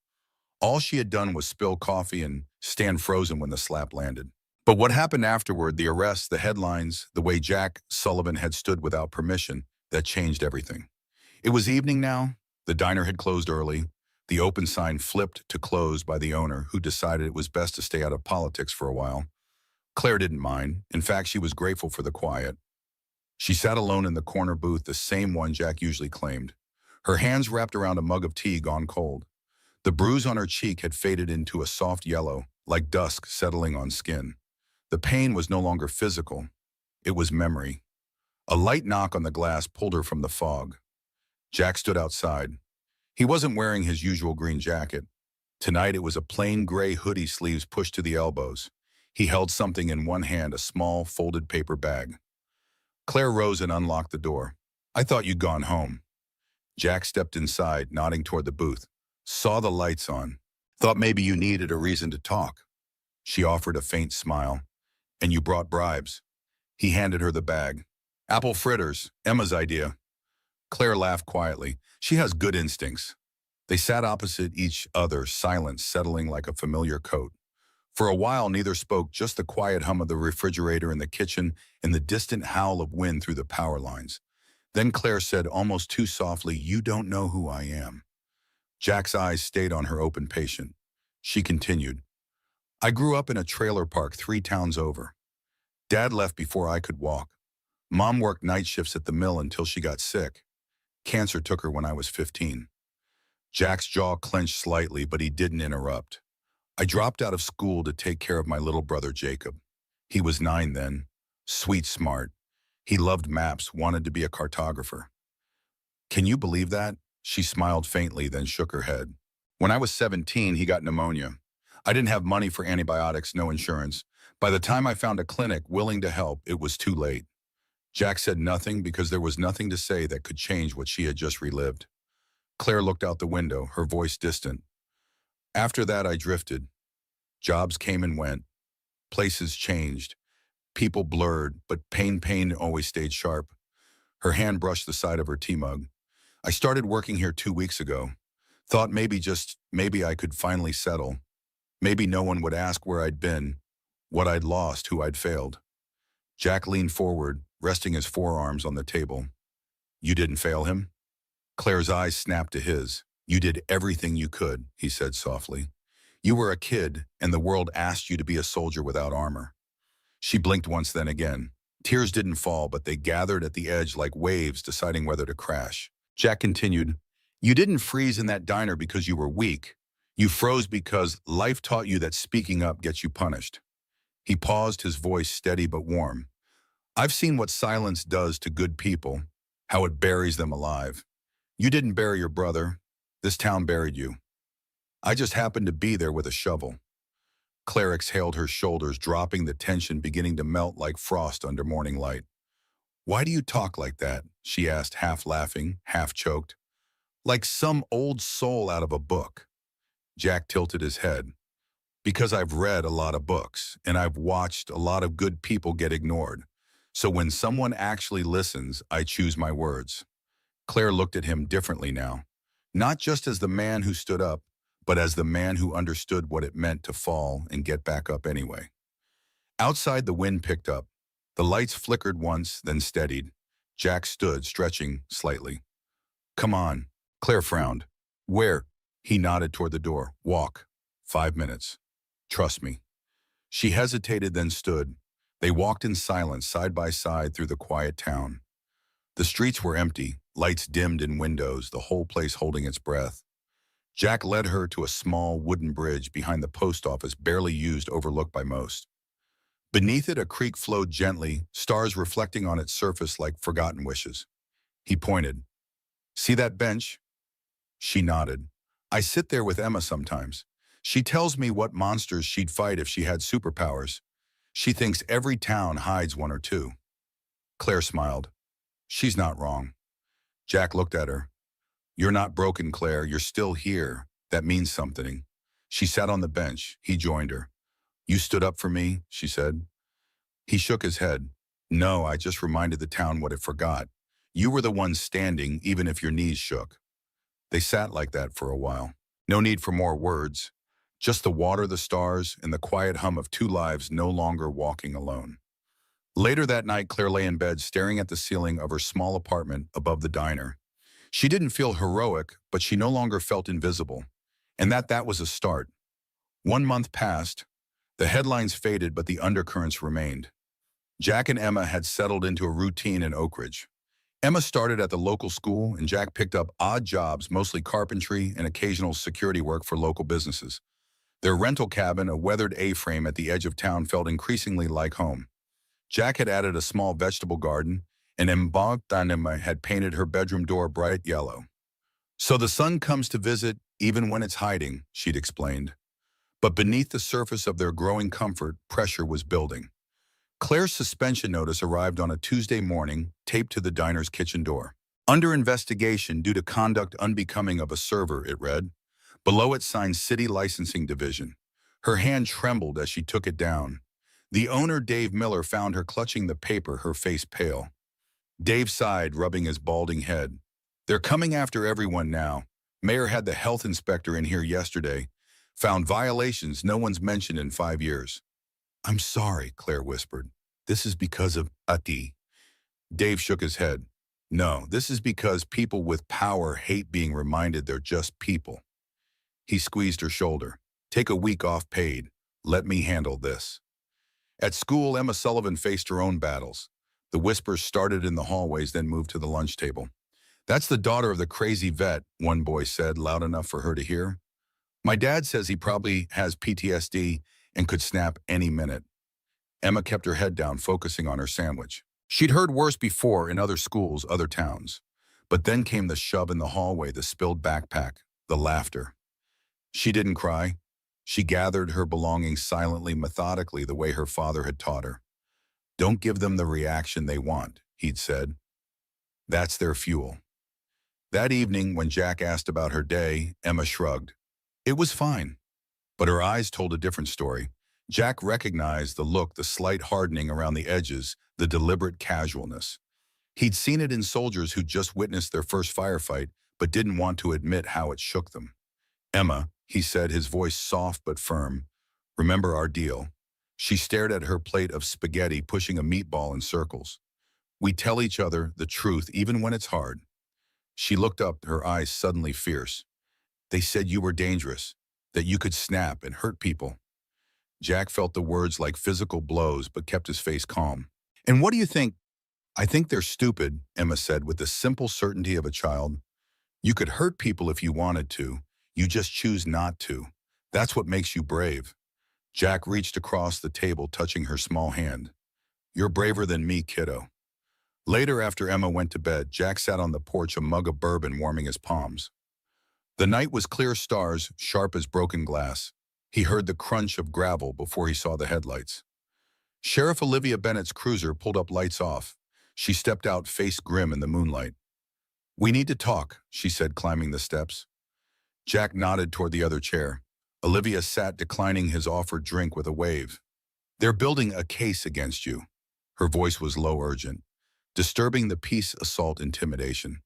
All she had done was spill coffee and stand frozen when the slap landed. But what happened afterward, the arrests, the headlines, the way Jack Sullivan had stood without permission, that changed everything. It was evening now. The diner had closed early. The open sign flipped to closed by the owner, who decided it was best to stay out of politics for a while. Claire didn't mind. In fact, she was grateful for the quiet. She sat alone in the corner booth, the same one Jack usually claimed. Her hands wrapped around a mug of tea gone cold. The bruise on her cheek had faded into a soft yellow, like dusk settling on skin. The pain was no longer physical. It was memory. A light knock on the glass pulled her from the fog. Jack stood outside. He wasn't wearing his usual green jacket. Tonight it was a plain gray hoodie, sleeves pushed to the elbows. He held something in one hand, a small, folded paper bag. Claire rose and unlocked the door. I thought you'd gone home. Jack stepped inside, nodding toward the booth. Saw the lights on. Thought maybe you needed a reason to talk. She offered a faint smile. And you brought bribes. He handed her the bag. Apple fritters, Emma's idea. Claire laughed quietly. She has good instincts. They sat opposite each other, silence settling like a familiar coat. For a while, neither spoke, just the quiet hum of the refrigerator in the kitchen and the distant howl of wind through the power lines. Then Claire said almost too softly, you don't know who I am. Jack's eyes stayed on her open patient. She continued, I grew up in a trailer park 3 towns over. Dad left before I could walk. Mom worked night shifts at the mill until she got sick. Cancer took her when I was 15. Jack's jaw clenched slightly, but he didn't interrupt. I dropped out of school to take care of my little brother, Jacob. He was 9 then, sweet, smart. He loved maps, wanted to be a cartographer. Can you believe that? She smiled faintly, then shook her head. When I was 17, he got pneumonia. I didn't have money for antibiotics, no insurance. By the time I found a clinic willing to help, it was too late. Jack said nothing because there was nothing to say that could change what she had just relived. Claire looked out the window, her voice distant. After that, I drifted. Jobs came and went. Places changed. People blurred, but pain always stayed sharp. Her hand brushed the side of her tea mug. I started working here 2 weeks ago. Thought maybe I could finally settle. Maybe no one would ask where I'd been, what I'd lost, who I'd failed. Jack leaned forward, resting his forearms on the table. You didn't fail him? Claire's eyes snapped to his. You did everything you could, he said softly. You were a kid, and the world asked you to be a soldier without armor. She blinked once, then again. Tears didn't fall, but they gathered at the edge like waves deciding whether to crash. Jack continued, you didn't freeze in that diner because you were weak. You froze because life taught you that speaking up gets you punished. He paused, his voice steady but warm. I've seen what silence does to good people, how it buries them alive. You didn't bury your brother. This town buried you. I just happened to be there with a shovel. Claire exhaled, her shoulders dropping, the tension beginning to melt like frost under morning light. Why do you talk like that? She asked, half laughing, half choked. Like some old soul out of a book. Jack tilted his head. Because I've read a lot of books, and I've watched a lot of good people get ignored. So when someone actually listens, I choose my words. Claire looked at him differently now. Not just as the man who stood up, but as the man who understood what it meant to fall and get back up anyway. Outside, the wind picked up. The lights flickered once, then steadied. Jack stood, stretching slightly. Come on. Claire frowned. Where? He nodded toward the door. Walk. 5 minutes. Trust me. She hesitated, then stood. They walked in silence, side by side through the quiet town. The streets were empty, lights dimmed in windows, the whole place holding its breath. Jack led her to a small wooden bridge behind the post office, barely used, overlooked by most. Beneath it, a creek flowed gently, stars reflecting on its surface like forgotten wishes. He pointed. See that bench? She nodded. I sit there with Emma sometimes. She tells me what monsters she'd fight if she had superpowers. She thinks every town hides one or two. Claire smiled. She's not wrong. Jack looked at her. You're not broken, Claire. You're still here. That means something. She sat on the bench. He joined her. You stood up for me, she said. He shook his head. No, I just reminded the town what it forgot. You were the one standing, even if your knees shook. They sat like that for a while. No need for more words. Just the water, the stars, and the quiet hum of two lives no longer walking alone. Later that night, Claire lay in bed, staring at the ceiling of her small apartment above the diner. She didn't feel heroic, but she no longer felt invisible. And that was a start. 1 month passed. The headlines faded, but the undercurrents remained. Jack and Emma had settled into a routine in Oak Ridge. Emma started at the local school, and Jack picked up odd jobs, mostly carpentry and occasional security work for local businesses. Their rental cabin, a weathered A-frame at the edge of town, felt increasingly like home. Jack had added a small vegetable garden, and Emma had painted her bedroom door bright yellow. So the sun comes to visit even when it's hiding, she'd explained. But beneath the surface of their growing comfort, pressure was building. Claire's suspension notice arrived on a Tuesday morning, taped to the diner's kitchen door. Under investigation due to conduct unbecoming of a server, it read. Below it signed City Licensing Division. Her hand trembled as she took it down. The owner, Dave Miller, found her clutching the paper, her face pale. Dave sighed, rubbing his balding head. They're coming after everyone now. Mayor had the health inspector in here yesterday. Found violations no one's mentioned in 5 years. I'm sorry, Claire whispered. This is because of Ati. Dave shook his head. No, this is because people with power hate being reminded they're just people. He squeezed her shoulder. Take a week off paid. Let me handle this. At school, Emma Sullivan faced her own battles. The whispers started in the hallways, then moved to the lunch table. That's the daughter of the crazy vet, one boy said, loud enough for her to hear. My dad says he probably has PTSD and could snap any minute. Emma kept her head down, focusing on her sandwich. She'd heard worse before in other schools, other towns. But then came the shove in the hallway, the spilled backpack, the laughter. She didn't cry. She gathered her belongings silently, methodically, the way her father had taught her. Don't give them the reaction they want, he'd said. That's their fuel. That evening, when Jack asked about her day, Emma shrugged. It was fine. But her eyes told a different story. Jack recognized the look, the slight hardening around the edges, the deliberate casualness. He'd seen it in soldiers who just witnessed their first firefight, but didn't want to admit how it shook them. Emma, he said, his voice soft but firm, remember our deal. She stared at her plate of spaghetti, pushing a meatball in circles. We tell each other the truth, even when it's hard. She looked up, her eyes suddenly fierce. They said you were dangerous, that you could snap and hurt people. Jack felt the words like physical blows, but kept his face calm. And what do you think? I think they're stupid, Emma said with the simple certainty of a child. You could hurt people if you wanted to. You just choose not to. That's what makes you brave. Jack reached across the table, touching her small hand. You're braver than me, kiddo. Later, after Emma went to bed, Jack sat on the porch, a mug of bourbon warming his palms. The night was clear stars, sharp as broken glass. He heard the crunch of gravel before he saw the headlights. Sheriff Olivia Bennett's cruiser pulled up, lights off. She stepped out, face grim in the moonlight. We need to talk, she said, climbing the steps. Jack nodded toward the other chair. Olivia sat, declining his offered drink with a wave. They're building a case against you. Her voice was low, urgent. Disturbing the peace, assault, intimidation.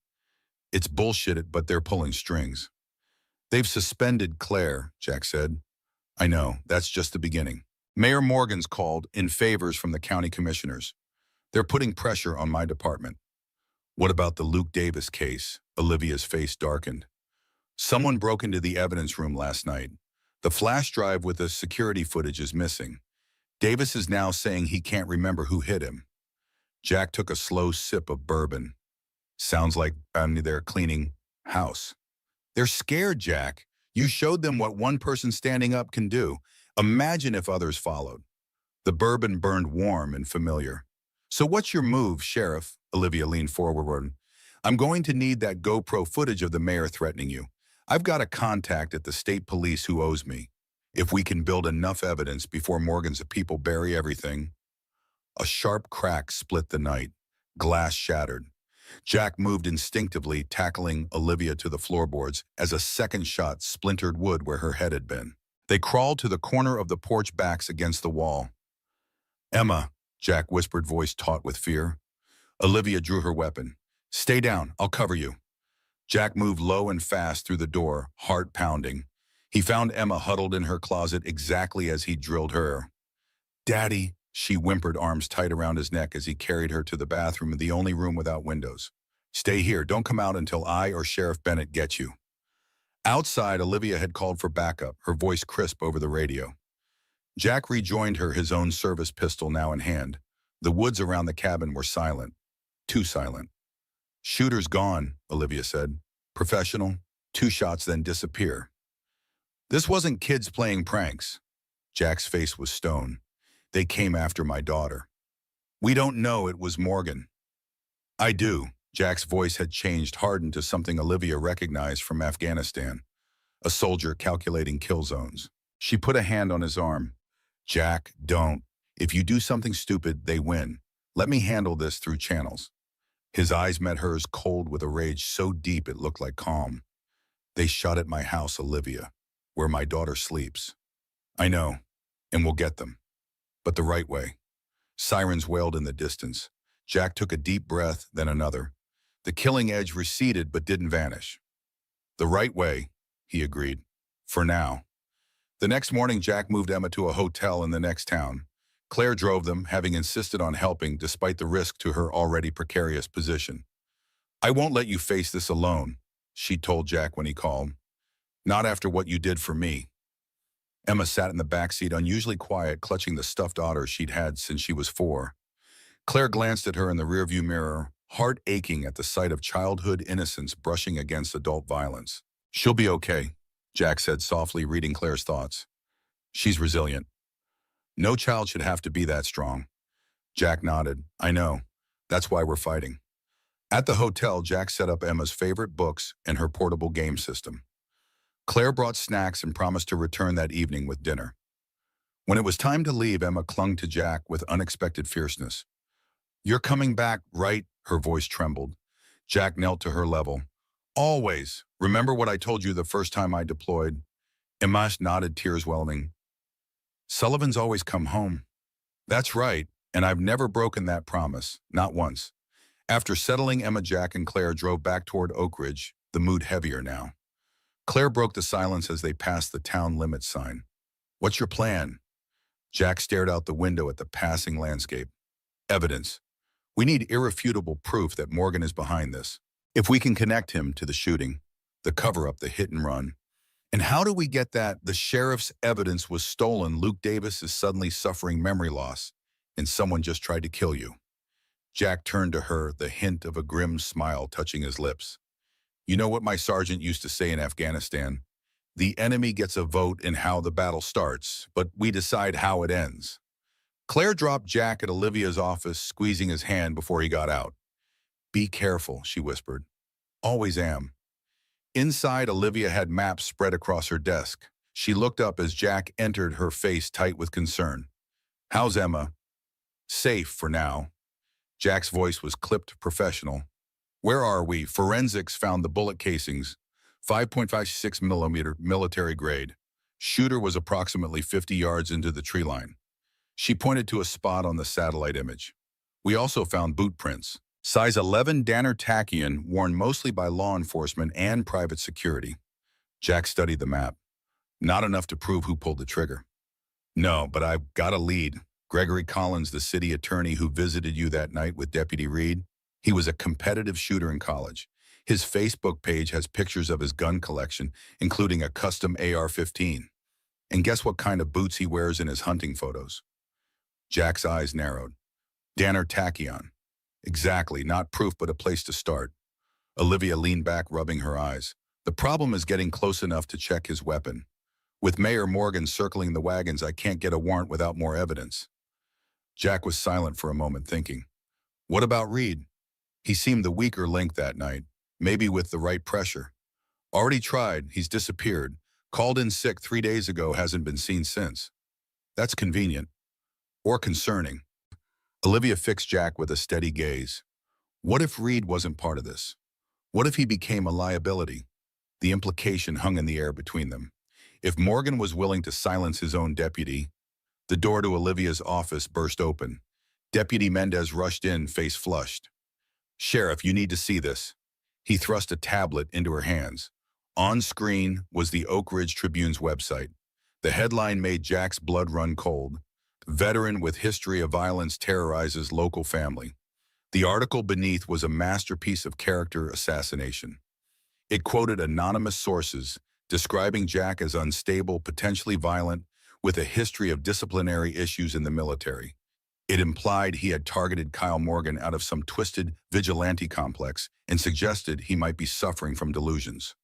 It's bullshit, but they're pulling strings. They've suspended Claire, Jack said. I know, that's just the beginning. Mayor Morgan's called in favors from the county commissioners. They're putting pressure on my department. What about the Luke Davis case? Olivia's face darkened. Someone broke into the evidence room last night. The flash drive with the security footage is missing. Davis is now saying he can't remember who hit him. Jack took a slow sip of bourbon. Sounds like they're cleaning house. They're scared, Jack. You showed them what one person standing up can do. Imagine if others followed. The bourbon burned warm and familiar. So what's your move, Sheriff? Olivia leaned forward. I'm going to need that GoPro footage of the mayor threatening you. I've got a contact at the state police who owes me. If we can build enough evidence before Morgan's people bury everything. A sharp crack split the night. Glass shattered. Jack moved instinctively, tackling Olivia to the floorboards as a second shot splintered wood where her head had been. They crawled to the corner of the porch, backs against the wall. Emma, Jack whispered, voice taut with fear. Olivia drew her weapon. Stay down, I'll cover you. Jack moved low and fast through the door, heart pounding. He found Emma huddled in her closet exactly as he drilled her. Daddy, she whimpered, arms tight around his neck as he carried her to the bathroom, the only room without windows. Stay here, don't come out until I or Sheriff Bennett get you. Outside, Olivia had called for backup, her voice crisp over the radio. Jack rejoined her, his own service pistol now in hand. The woods around the cabin were silent. Too silent. Shooter's gone, Olivia said. Professional, 2 shots then disappear. This wasn't kids playing pranks. Jack's face was stone. They came after my daughter. We don't know it was Morgan. I do. Jack's voice had changed, hardened to something Olivia recognized from Afghanistan. A soldier calculating kill zones. She put a hand on his arm. Jack, don't. If you do something stupid, they win. Let me handle this through channels. His eyes met hers, cold with a rage so deep it looked like calm. They shot at my house, Olivia, where my daughter sleeps. I know, and we'll get them. But the right way. Sirens wailed in the distance. Jack took a deep breath, then another. The killing edge receded but didn't vanish. The right way, he agreed. For now. The next morning, Jack moved Emma to a hotel in the next town. Claire drove them, having insisted on helping despite the risk to her already precarious position. I won't let you face this alone, she told Jack when he called. Not after what you did for me. Emma sat in the backseat, unusually quiet, clutching the stuffed otter she'd had since she was 4. Claire glanced at her in the rearview mirror, heart aching at the sight of childhood innocence brushing against adult violence. She'll be okay, Jack said softly, reading Claire's thoughts. She's resilient. No child should have to be that strong. Jack nodded. I know. That's why we're fighting. At the hotel, Jack set up Emma's favorite books and her portable game system. Claire brought snacks and promised to return that evening with dinner. When it was time to leave, Emma clung to Jack with unexpected fierceness. You're coming back, right? Her voice trembled. Jack knelt to her level. Always. Remember what I told you the first time I deployed? Emma nodded, tears welling. Sullivan's always come home. That's right, and I've never broken that promise, not once. After settling Emma, Jack and Claire drove back toward Oak Ridge, the mood heavier now. Claire broke the silence as they passed the town limits sign. What's your plan? Jack stared out the window at the passing landscape. Evidence. We need irrefutable proof that Morgan is behind this. If we can connect him to the shooting, the cover-up, the hit and run. And how do we get that? The sheriff's evidence was stolen. Luke Davis is suddenly suffering memory loss, and someone just tried to kill you. Jack turned to her, the hint of a grim smile touching his lips. You know what my sergeant used to say in Afghanistan? The enemy gets a vote in how the battle starts, but we decide how it ends. Claire dropped Jack at Olivia's office, squeezing his hand before he got out. Be careful, she whispered. Always am. Inside, Olivia had maps spread across her desk. She looked up as Jack entered, her face tight with concern. How's Emma? Safe for now. Jack's voice was clipped, professional. Where are we? Forensics found the bullet casings, 5.56 millimeter military grade. Shooter was approximately 50 yards into the tree line. She pointed to a spot on the satellite image. We also found boot prints. Size 11 Danner Tachyon, worn mostly by law enforcement and private security. Jack studied the map. Not enough to prove who pulled the trigger. No, but I've got a lead. Gregory Collins, the city attorney who visited you that night with Deputy Reed, he was a competitive shooter in college. His Facebook page has pictures of his gun collection, including a custom AR-15. And guess what kind of boots he wears in his hunting photos? Jack's eyes narrowed. Danner Tachyon. Exactly, not proof but a place to start. Olivia leaned back, rubbing her eyes. The problem is getting close enough to check his weapon. With Mayor Morgan circling the wagons, I can't get a warrant without more evidence. Jack was silent for a moment, thinking. What about Reed? He seemed the weaker link that night, maybe with the right pressure. Already tried, he's disappeared. Called in sick 3 days ago, hasn't been seen since. That's convenient. Or concerning. Olivia fixed Jack with a steady gaze. What if Reed wasn't part of this? What if he became a liability? The implication hung in the air between them. If Morgan was willing to silence his own deputy, the door to Olivia's office burst open. Deputy Mendez rushed in, face flushed. Sheriff, you need to see this. He thrust a tablet into her hands. On screen was the Oak Ridge Tribune's website. The headline made Jack's blood run cold. Veteran with history of violence terrorizes local family. The article beneath was a masterpiece of character assassination. It quoted anonymous sources, describing Jack as unstable, potentially violent, with a history of disciplinary issues in the military. It implied he had targeted Kyle Morgan out of some twisted vigilante complex and suggested he might be suffering from delusions.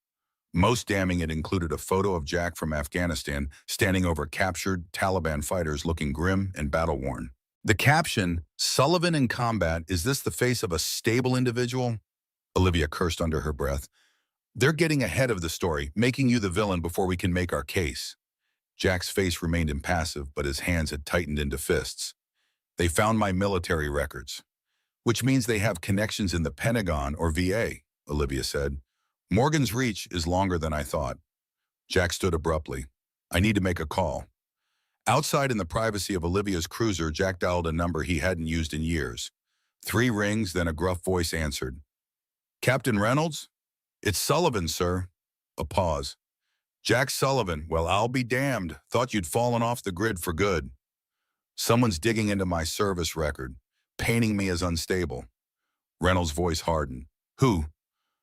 Most damning, it included a photo of Jack from Afghanistan standing over captured Taliban fighters looking grim and battle-worn. The caption, "Sullivan in combat, is this the face of a stable individual?" Olivia cursed under her breath. They're getting ahead of the story, making you the villain before we can make our case. Jack's face remained impassive, but his hands had tightened into fists. They found my military records, which means they have connections in the Pentagon or VA, Olivia said. Morgan's reach is longer than I thought. Jack stood abruptly. I need to make a call. Outside in the privacy of Olivia's cruiser, Jack dialed a number he hadn't used in years. 3 rings, then a gruff voice answered. Captain Reynolds? It's Sullivan, sir. A pause. Jack Sullivan, well, I'll be damned. Thought you'd fallen off the grid for good. Someone's digging into my service record, painting me as unstable. Reynolds' voice hardened. Who?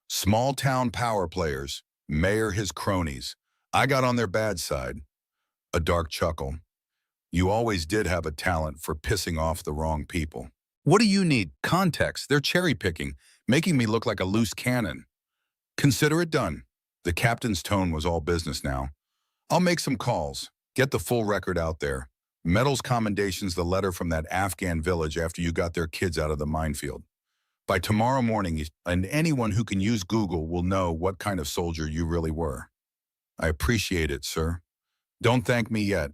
Small-town power players. Mayor, his cronies. I got on their bad side. A dark chuckle. You always did have a talent for pissing off the wrong people. What do you need? Context. They're cherry-picking, making me look like a loose cannon. Consider it done. The captain's tone was all business now. I'll make some calls. Get the full record out there. Medals, commendations, the letter from that Afghan village after you got their kids out of the minefield. By tomorrow morning, and anyone who can use Google will know what kind of soldier you really were. I appreciate it, sir. Don't thank me yet.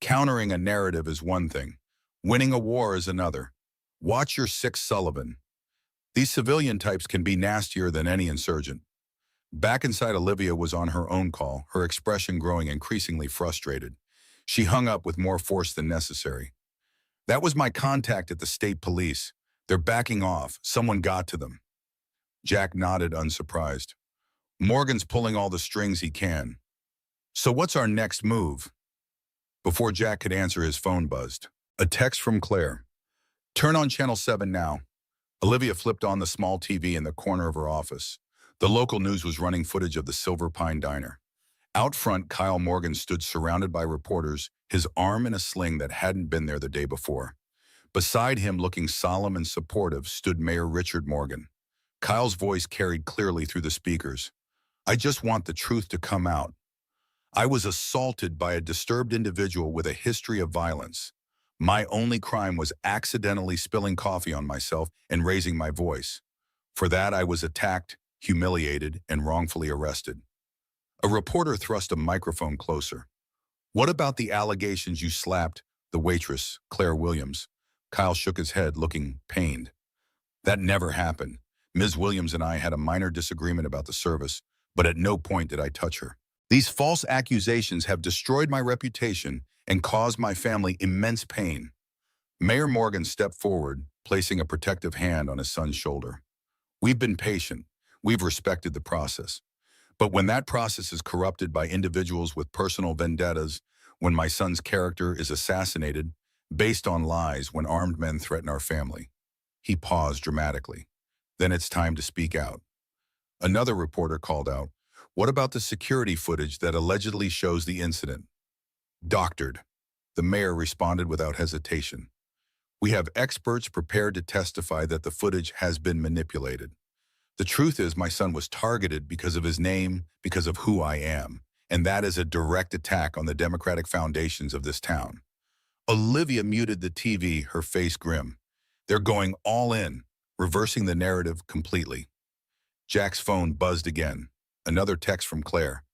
Countering a narrative is one thing. Winning a war is another. Watch your 6 Sullivan. These civilian types can be nastier than any insurgent. Back inside, Olivia was on her own call, her expression growing increasingly frustrated. She hung up with more force than necessary. That was my contact at the state police. They're backing off. Someone got to them. Jack nodded, unsurprised. Morgan's pulling all the strings he can. So what's our next move? Before Jack could answer, his phone buzzed. A text from Claire. Turn on Channel 7 now. Olivia flipped on the small TV in the corner of her office. The local news was running footage of the Silver Pine Diner. Out front, Kyle Morgan stood surrounded by reporters, his arm in a sling that hadn't been there the day before. Beside him, looking solemn and supportive, stood Mayor Richard Morgan. Kyle's voice carried clearly through the speakers. I just want the truth to come out. I was assaulted by a disturbed individual with a history of violence. My only crime was accidentally spilling coffee on myself and raising my voice. For that, I was attacked, humiliated, and wrongfully arrested. A reporter thrust a microphone closer. What about the allegations you slapped the waitress, Claire Williams? Kyle shook his head, looking pained. That never happened. Ms. Williams and I had a minor disagreement about the service, but at no point did I touch her. These false accusations have destroyed my reputation and caused my family immense pain. Mayor Morgan stepped forward, placing a protective hand on his son's shoulder. We've been patient. We've respected the process. But when that process is corrupted by individuals with personal vendettas, when my son's character is assassinated based on lies when armed men threaten our family, he paused dramatically. Then it's time to speak out. Another reporter called out, "What about the security footage that allegedly shows the incident?" "Doctored," the mayor responded without hesitation. "We have experts prepared to testify that the footage has been manipulated. The truth is my son was targeted because of his name, because of who I am, and that is a direct attack on the democratic foundations of this town." Olivia muted the TV, her face grim. They're going all in, reversing the narrative completely. Jack's phone buzzed again. Another text from Claire.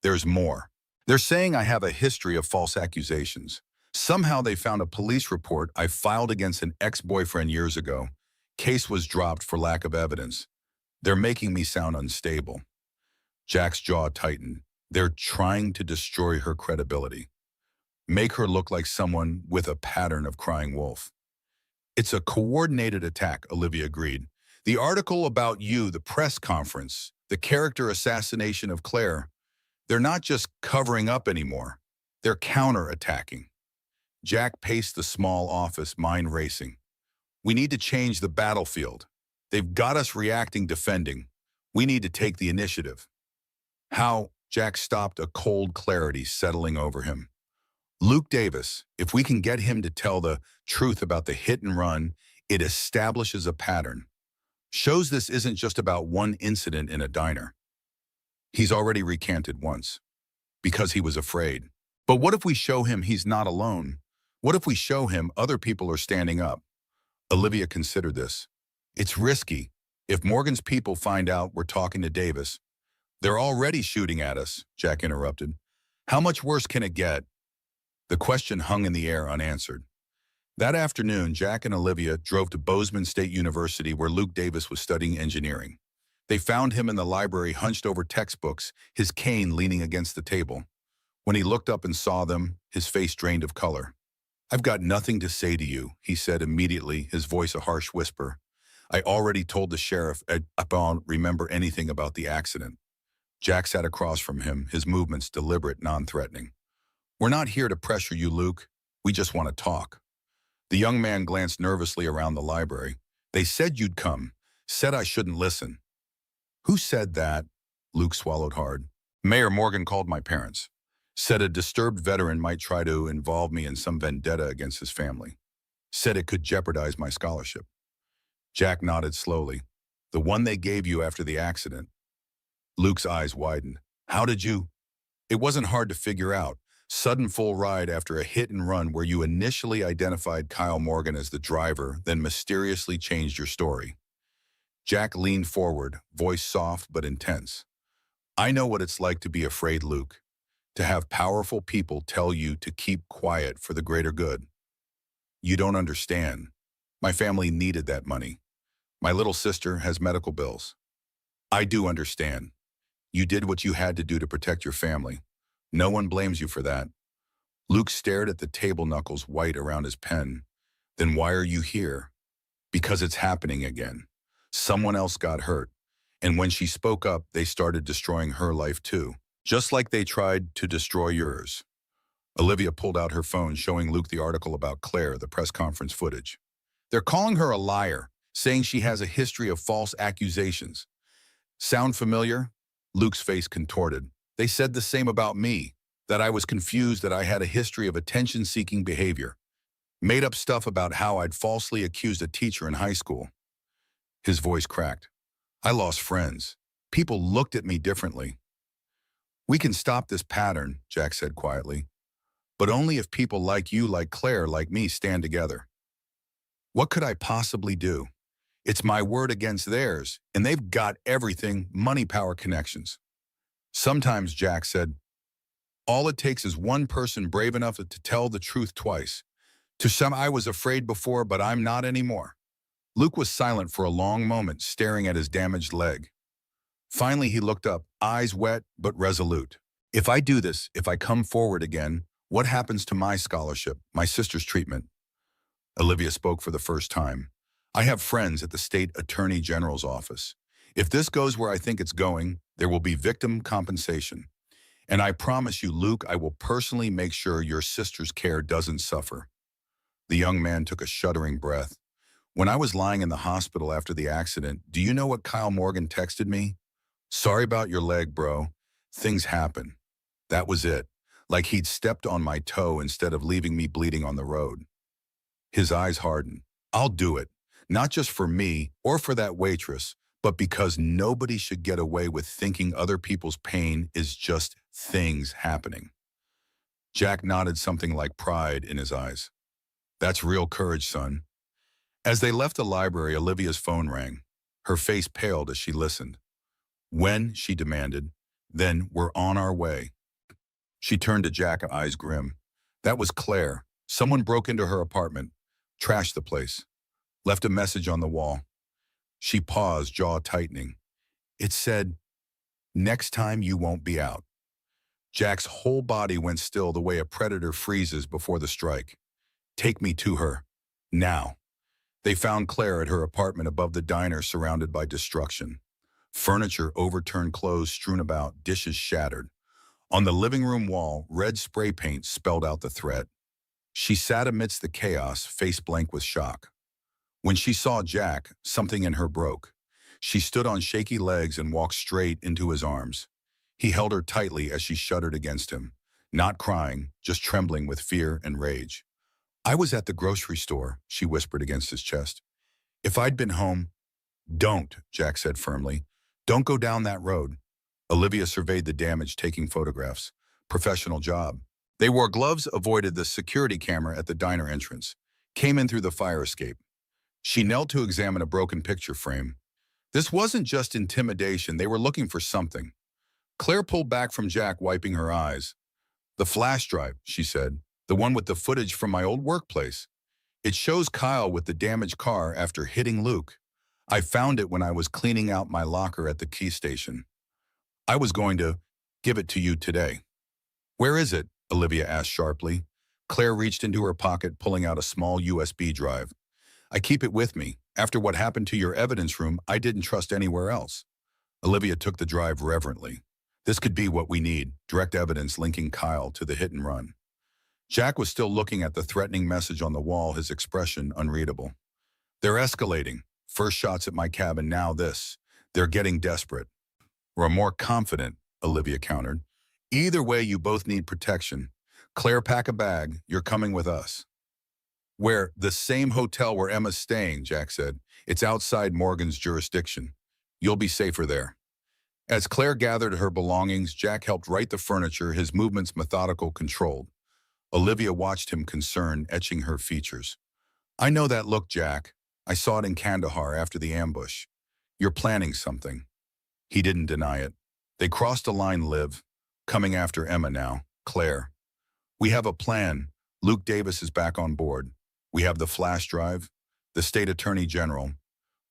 "There's more. They're saying I have a history of false accusations. Somehow they found a police report I filed against an ex-boyfriend years ago. Case was dropped for lack of evidence. They're making me sound unstable." Jack's jaw tightened. They're trying to destroy her credibility. Make her look like someone with a pattern of crying wolf. "It's a coordinated attack," Olivia agreed. "The article about you, the press conference, the character assassination of Claire, they're not just covering up anymore. They're counter-attacking." Jack paced the small office, mind racing. "We need to change the battlefield. They've got us reacting, defending. We need to take the initiative." "How?" Jack stopped, a cold clarity settling over him. "Luke Davis, if we can get him to tell the truth about the hit and run, it establishes a pattern. Shows this isn't just about one incident in a diner. He's already recanted once, because he was afraid. But what if we show him he's not alone? What if we show him other people are standing up?" Olivia considered this. "It's risky. If Morgan's people find out we're talking to Davis—" "They're already shooting at us," Jack interrupted. "How much worse can it get?" The question hung in the air unanswered. That afternoon, Jack and Olivia drove to Bozeman State University where Luke Davis was studying engineering. They found him in the library hunched over textbooks, his cane leaning against the table. When he looked up and saw them, his face drained of color. "I've got nothing to say to you," he said immediately, his voice a harsh whisper. "I already told the sheriff I don't remember anything about the accident." Jack sat across from him, his movements deliberate, non-threatening. "We're not here to pressure you, Luke. We just want to talk." The young man glanced nervously around the library. "They said you'd come, said I shouldn't listen." "Who said that?" Luke swallowed hard. "Mayor Morgan called my parents. Said a disturbed veteran might try to involve me in some vendetta against his family. Said it could jeopardize my scholarship." Jack nodded slowly. "The one they gave you after the accident." Luke's eyes widened. "How did you—" "It wasn't hard to figure out. Sudden full ride after a hit and run where you initially identified Kyle Morgan as the driver, then mysteriously changed your story." Jack leaned forward, voice soft but intense. "I know what it's like to be afraid, Luke. To have powerful people tell you to keep quiet for the greater good. You don't understand. My family needed that money. My little sister has medical bills." "I do understand. You did what you had to do to protect your family. No one blames you for that." Luke stared at the table, knuckles white around his pen. "Then why are you here?" "Because it's happening again. Someone else got hurt. And when she spoke up, they started destroying her life too. Just like they tried to destroy yours." Olivia pulled out her phone, showing Luke the article about Claire, the press conference footage. "They're calling her a liar, saying she has a history of false accusations. Sound familiar?" Luke's face contorted. "They said the same about me, that I was confused, that I had a history of attention-seeking behavior. Made up stuff about how I'd falsely accused a teacher in high school." His voice cracked. "I lost friends. People looked at me differently." "We can stop this pattern," Jack said quietly. "But only if people like you, like Claire, like me stand together." "What could I possibly do? It's my word against theirs, and they've got everything, money, power, connections." "Sometimes," Jack said, "all it takes is one person brave enough to tell the truth twice. To some, I was afraid before, but I'm not anymore." Luke was silent for a long moment, staring at his damaged leg. Finally, he looked up, eyes wet but resolute. "If I do this, if I come forward again, what happens to my scholarship, my sister's treatment?" Olivia spoke for the first time. "I have friends at the state attorney general's office. If this goes where I think it's going, There will be victim compensation. And I promise you, Luke, I will personally make sure your sister's care doesn't suffer." The young man took a shuddering breath. "When I was lying in the hospital after the accident, do you know what Kyle Morgan texted me? 'Sorry about your leg, bro. Things happen.' That was it. Like he'd stepped on my toe instead of leaving me bleeding on the road." His eyes hardened. "I'll do it. Not just for me or for that waitress, but because nobody should get away with thinking other people's pain is just things happening." Jack nodded, something like pride in his eyes. "That's real courage, son." As they left the library, Olivia's phone rang. Her face paled as she listened. "When?" she demanded. "Then we're on our way." She turned to Jack, eyes grim. "That was Claire. Someone broke into her apartment, trashed the place, left a message on the wall." She paused, jaw tightening. It said, "Next time you won't be out." Jack's whole body went still the way a predator freezes before the strike. "Take me to her. Now." They found Claire at her apartment above the diner, surrounded by destruction. Furniture overturned, clothes strewn about, dishes shattered. On the living room wall, red spray paint spelled out the threat. She sat amidst the chaos, face blank with shock. When she saw Jack, something in her broke. She stood on shaky legs and walked straight into his arms. He held her tightly as she shuddered against him, not crying, just trembling with fear and rage. "I was at the grocery store," she whispered against his chest. "If I'd been home—" "Don't," Jack said firmly. "Don't go down that road." Olivia surveyed the damage, taking photographs. Professional job. They wore gloves, avoided the security camera at the diner entrance, came in through the fire escape. She knelt to examine a broken picture frame. This wasn't just intimidation, they were looking for something. Claire pulled back from Jack, wiping her eyes. "The flash drive," she said. "The one with the footage from my old workplace. It shows Kyle with the damaged car after hitting Luke. I found it when I was cleaning out my locker at the key station. I was going to give it to you today." "Where is it?" Olivia asked sharply. Claire reached into her pocket, pulling out a small USB drive. "I keep it with me. After what happened to your evidence room, I didn't trust anywhere else." Olivia took the drive reverently. "This could be what we need, direct evidence linking Kyle to the hit and run." Jack was still looking at the threatening message on the wall, his expression unreadable. "They're escalating. First shots at my cabin, now this. They're getting desperate." "Or more confident," Olivia countered. "Either way, you both need protection. Claire, pack a bag. You're coming with us." "Where?" "The same hotel where Emma's staying," Jack said. "It's outside Morgan's jurisdiction. You'll be safer there." As Claire gathered her belongings, Jack helped right the furniture, his movements methodical, controlled. Olivia watched him, concerned, etching her features. "I know that look, Jack. I saw it in Kandahar after the ambush. You're planning something." He didn't deny it. "They crossed a line, Liv. Coming after Emma now. Claire. We have a plan. Luke Davis is back on board. We have the flash drive. The state attorney general.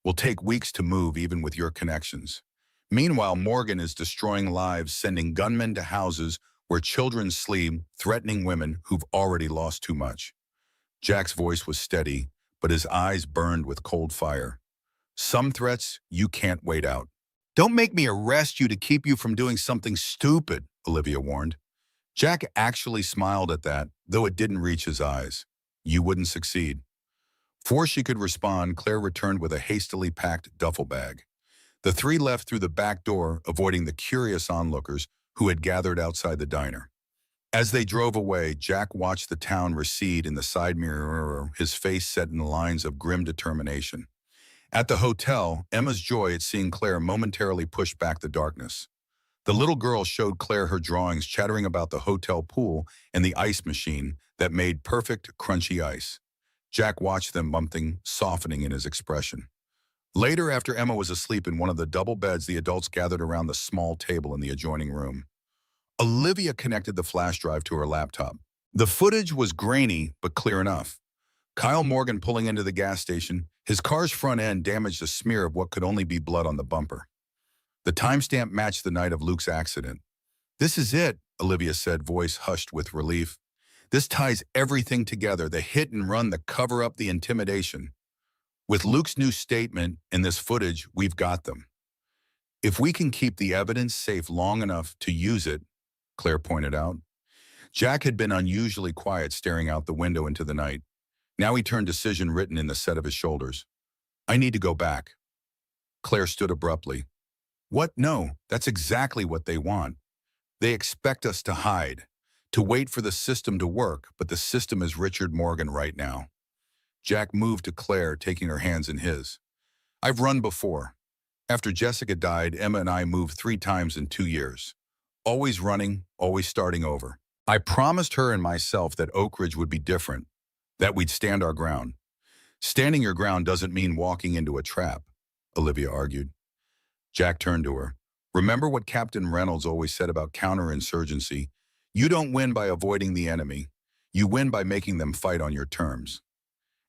Will take weeks to move, even with your connections. Meanwhile, Morgan is destroying lives, sending gunmen to houses where children sleep, threatening women who've already lost too much." Jack's voice was steady, but his eyes burned with cold fire. "Some threats you can't wait out." "Don't make me arrest you to keep you from doing something stupid," Olivia warned. Jack actually smiled at that, though it didn't reach his eyes. "You wouldn't succeed." Before she could respond, Claire returned with a hastily packed duffel bag. The three left through the back door, avoiding the curious onlookers who had gathered outside the diner. As they drove away, Jack watched the town recede in the side mirror, his face set in the lines of grim determination. At the hotel, Emma's joy at seeing Claire momentarily pushed back the darkness. The little girl showed Claire her drawings, chattering about the hotel pool and the ice machine that made perfect, crunchy ice. Jack watched them, bumping, softening in his expression. Later, after Emma was asleep in one of the double beds, the adults gathered around the small table in the adjoining room. Olivia connected the flash drive to her laptop. The footage was grainy, but clear enough. Kyle Morgan pulling into the gas station, his car's front end damaged, a smear of what could only be blood on the bumper. The timestamp matched the night of Luke's accident. "This is it," Olivia said, voice hushed with relief. "This ties everything together, the hit and run, the cover-up, the intimidation. With Luke's new statement and this footage, we've got them." If we can keep the evidence safe long enough to use it, Claire pointed out. Jack had been unusually quiet, staring out the window into the night. Now he turned, decision written in the set of his shoulders. I need to go back. Claire stood abruptly. What? No, that's exactly what they want. They expect us to hide, to wait for the system to work, but the system is Richard Morgan right now. Jack moved to Claire, taking her hands in his. I've run before. After Jessica died, Emma and I moved 3 times in 2 years. Always running, always starting over. I promised her and myself that Oak Ridge would be different, that we'd stand our ground. Standing your ground doesn't mean walking into a trap, Olivia argued. Jack turned to her. Remember what Captain Reynolds always said about counterinsurgency? You don't win by avoiding the enemy. You win by making them fight on your terms.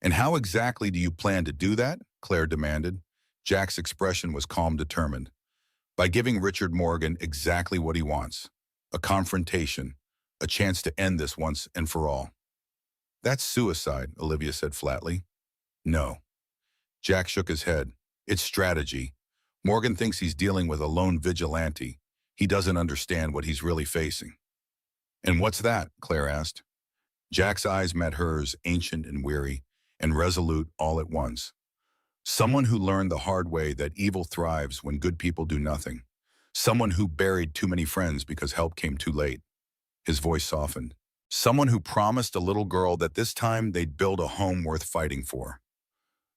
And how exactly do you plan to do that? Claire demanded. Jack's expression was calm, determined. By giving Richard Morgan exactly what he wants. A confrontation. A chance to end this once and for all. That's suicide, Olivia said flatly. No. Jack shook his head. It's strategy. Morgan thinks he's dealing with a lone vigilante. He doesn't understand what he's really facing. And what's that? Claire asked. Jack's eyes met hers, ancient and weary, and resolute all at once. Someone who learned the hard way that evil thrives when good people do nothing. Someone who buried too many friends because help came too late. His voice softened. Someone who promised a little girl that this time they'd build a home worth fighting for.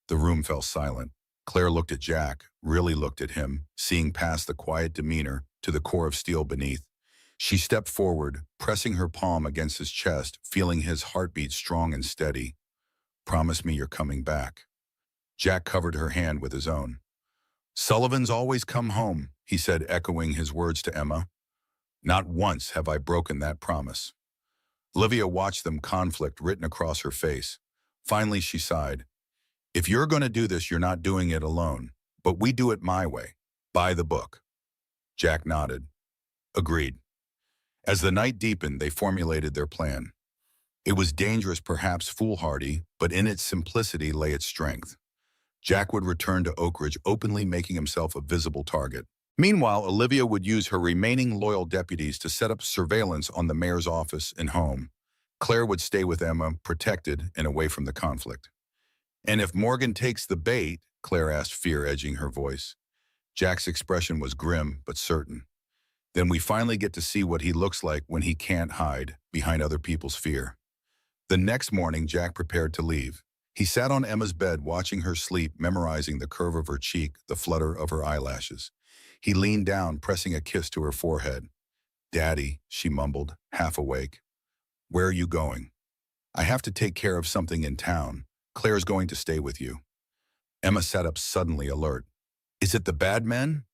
The room fell silent. Claire looked at Jack, really looked at him, seeing past the quiet demeanor to the core of steel beneath. She stepped forward, pressing her palm against his chest, feeling his heartbeat strong and steady. Promise me you're coming back. Jack covered her hand with his own. Sullivan's always come home, he said, echoing his words to Emma. Not once have I broken that promise. Olivia watched them conflict written across her face. Finally, she sighed. If you're going to do this, you're not doing it alone. But we do it my way. By the book. Jack nodded. Agreed. As the night deepened, they formulated their plan. It was dangerous, perhaps foolhardy, but in its simplicity lay its strength. Jack would return to Oak Ridge, openly making himself a visible target. Meanwhile, Olivia would use her remaining loyal deputies to set up surveillance on the mayor's office and home. Claire would stay with Emma, protected and away from the conflict. And if Morgan takes the bait, Claire asked, fear edging her voice. Jack's expression was grim but certain. Then we finally get to see what he looks like when he can't hide behind other people's fear. The next morning, Jack prepared to leave. He sat on Emma's bed, watching her sleep, memorizing the curve of her cheek, the flutter of her eyelashes. He leaned down, pressing a kiss to her forehead. Daddy, she mumbled, half awake. Where are you going? I have to take care of something in town. Claire's going to stay with you. Emma sat up suddenly, alert. Is it the bad men?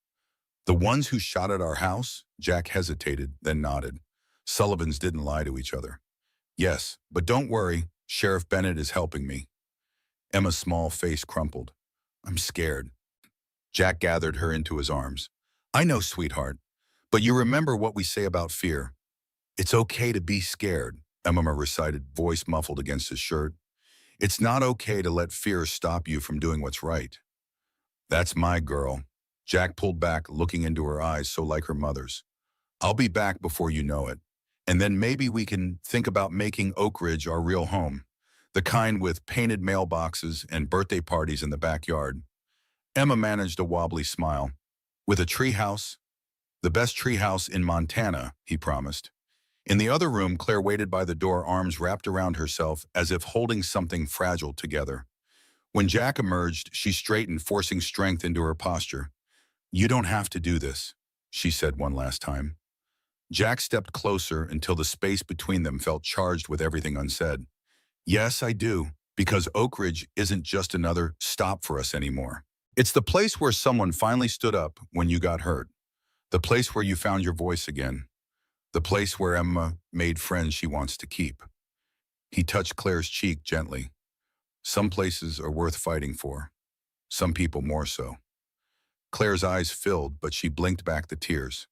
The ones who shot at our house? Jack hesitated, then nodded. Sullivans didn't lie to each other. Yes, but don't worry. Sheriff Bennett is helping me. Emma's small face crumpled. I'm scared. Jack gathered her into his arms. I know, sweetheart, but you remember what we say about fear. It's okay to be scared, Emma recited, voice muffled against his shirt. It's not okay to let fear stop you from doing what's right. That's my girl. Jack pulled back, looking into her eyes so like her mother's. I'll be back before you know it. And then maybe we can think about making Oak Ridge our real home. The kind with painted mailboxes and birthday parties in the backyard. Emma managed a wobbly smile. With a treehouse? The best treehouse in Montana, he promised. In the other room, Claire waited by the door, arms wrapped around herself as if holding something fragile together. When Jack emerged, she straightened, forcing strength into her posture. You don't have to do this, she said one last time. Jack stepped closer until the space between them felt charged with everything unsaid. Yes, I do, because Oak Ridge isn't just another stop for us anymore. It's the place where someone finally stood up when you got hurt. The place where you found your voice again. The place where Emma made friends she wants to keep. He touched Claire's cheek gently. Some places are worth fighting for. Some people more so. Claire's eyes filled, but she blinked back the tears.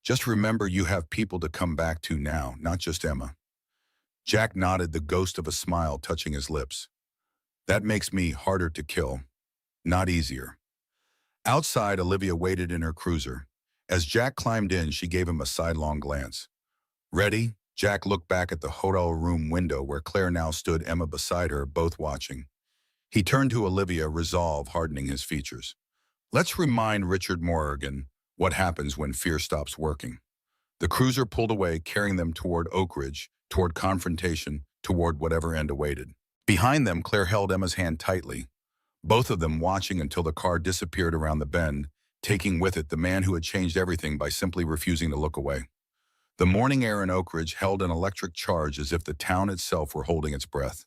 Just remember you have people to come back to now, not just Emma. Jack nodded, the ghost of a smile touching his lips. That makes me harder to kill, not easier. Outside, Olivia waited in her cruiser. As Jack climbed in, she gave him a sidelong glance. Ready? Jack looked back at the hotel room window where Claire now stood, Emma beside her, both watching. He turned to Olivia, resolve hardening his features. Let's remind Richard Morgan what happens when fear stops working. The cruiser pulled away, carrying them toward Oak Ridge, toward confrontation, toward whatever end awaited. Behind them, Claire held Emma's hand tightly, both of them watching until the car disappeared around the bend, taking with it the man who had changed everything by simply refusing to look away. The morning air in Oak Ridge held an electric charge as if the town itself were holding its breath.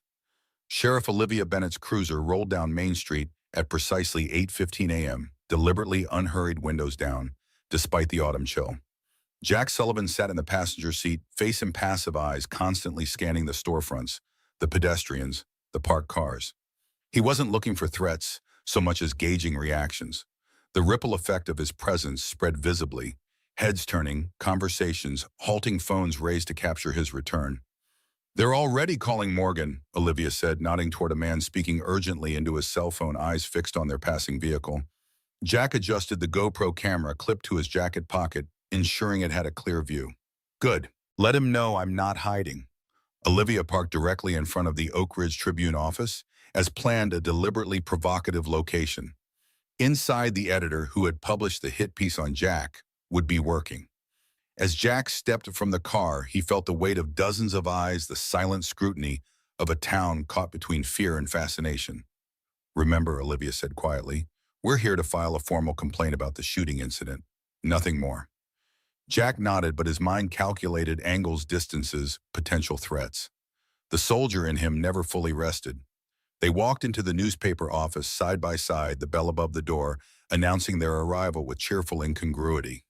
Sheriff Olivia Bennett's cruiser rolled down Main Street at precisely 8:15 a.m., deliberately unhurried, windows down, despite the autumn chill. Jack Sullivan sat in the passenger seat, face impassive, eyes constantly scanning the storefronts, the pedestrians, the parked cars. He wasn't looking for threats so much as gauging reactions. The ripple effect of his presence spread visibly, heads turning, conversations, halting, phones raised to capture his return. They're already calling Morgan, Olivia said, nodding toward a man speaking urgently into his cell phone, eyes fixed on their passing vehicle. Jack adjusted the GoPro camera clipped to his jacket pocket, ensuring it had a clear view. Good. Let him know I'm not hiding. Olivia parked directly in front of the Oak Ridge Tribune office, as planned, a deliberately provocative location. Inside, the editor who had published the hit piece on Jack would be working. As Jack stepped from the car, he felt the weight of dozens of eyes, the silent scrutiny of a town caught between fear and fascination. Remember, Olivia said quietly, we're here to file a formal complaint about the shooting incident. Nothing more. Jack nodded, but his mind calculated angles, distances, potential threats. The soldier in him never fully rested. They walked into the newspaper office side by side, the bell above the door announcing their arrival with cheerful incongruity.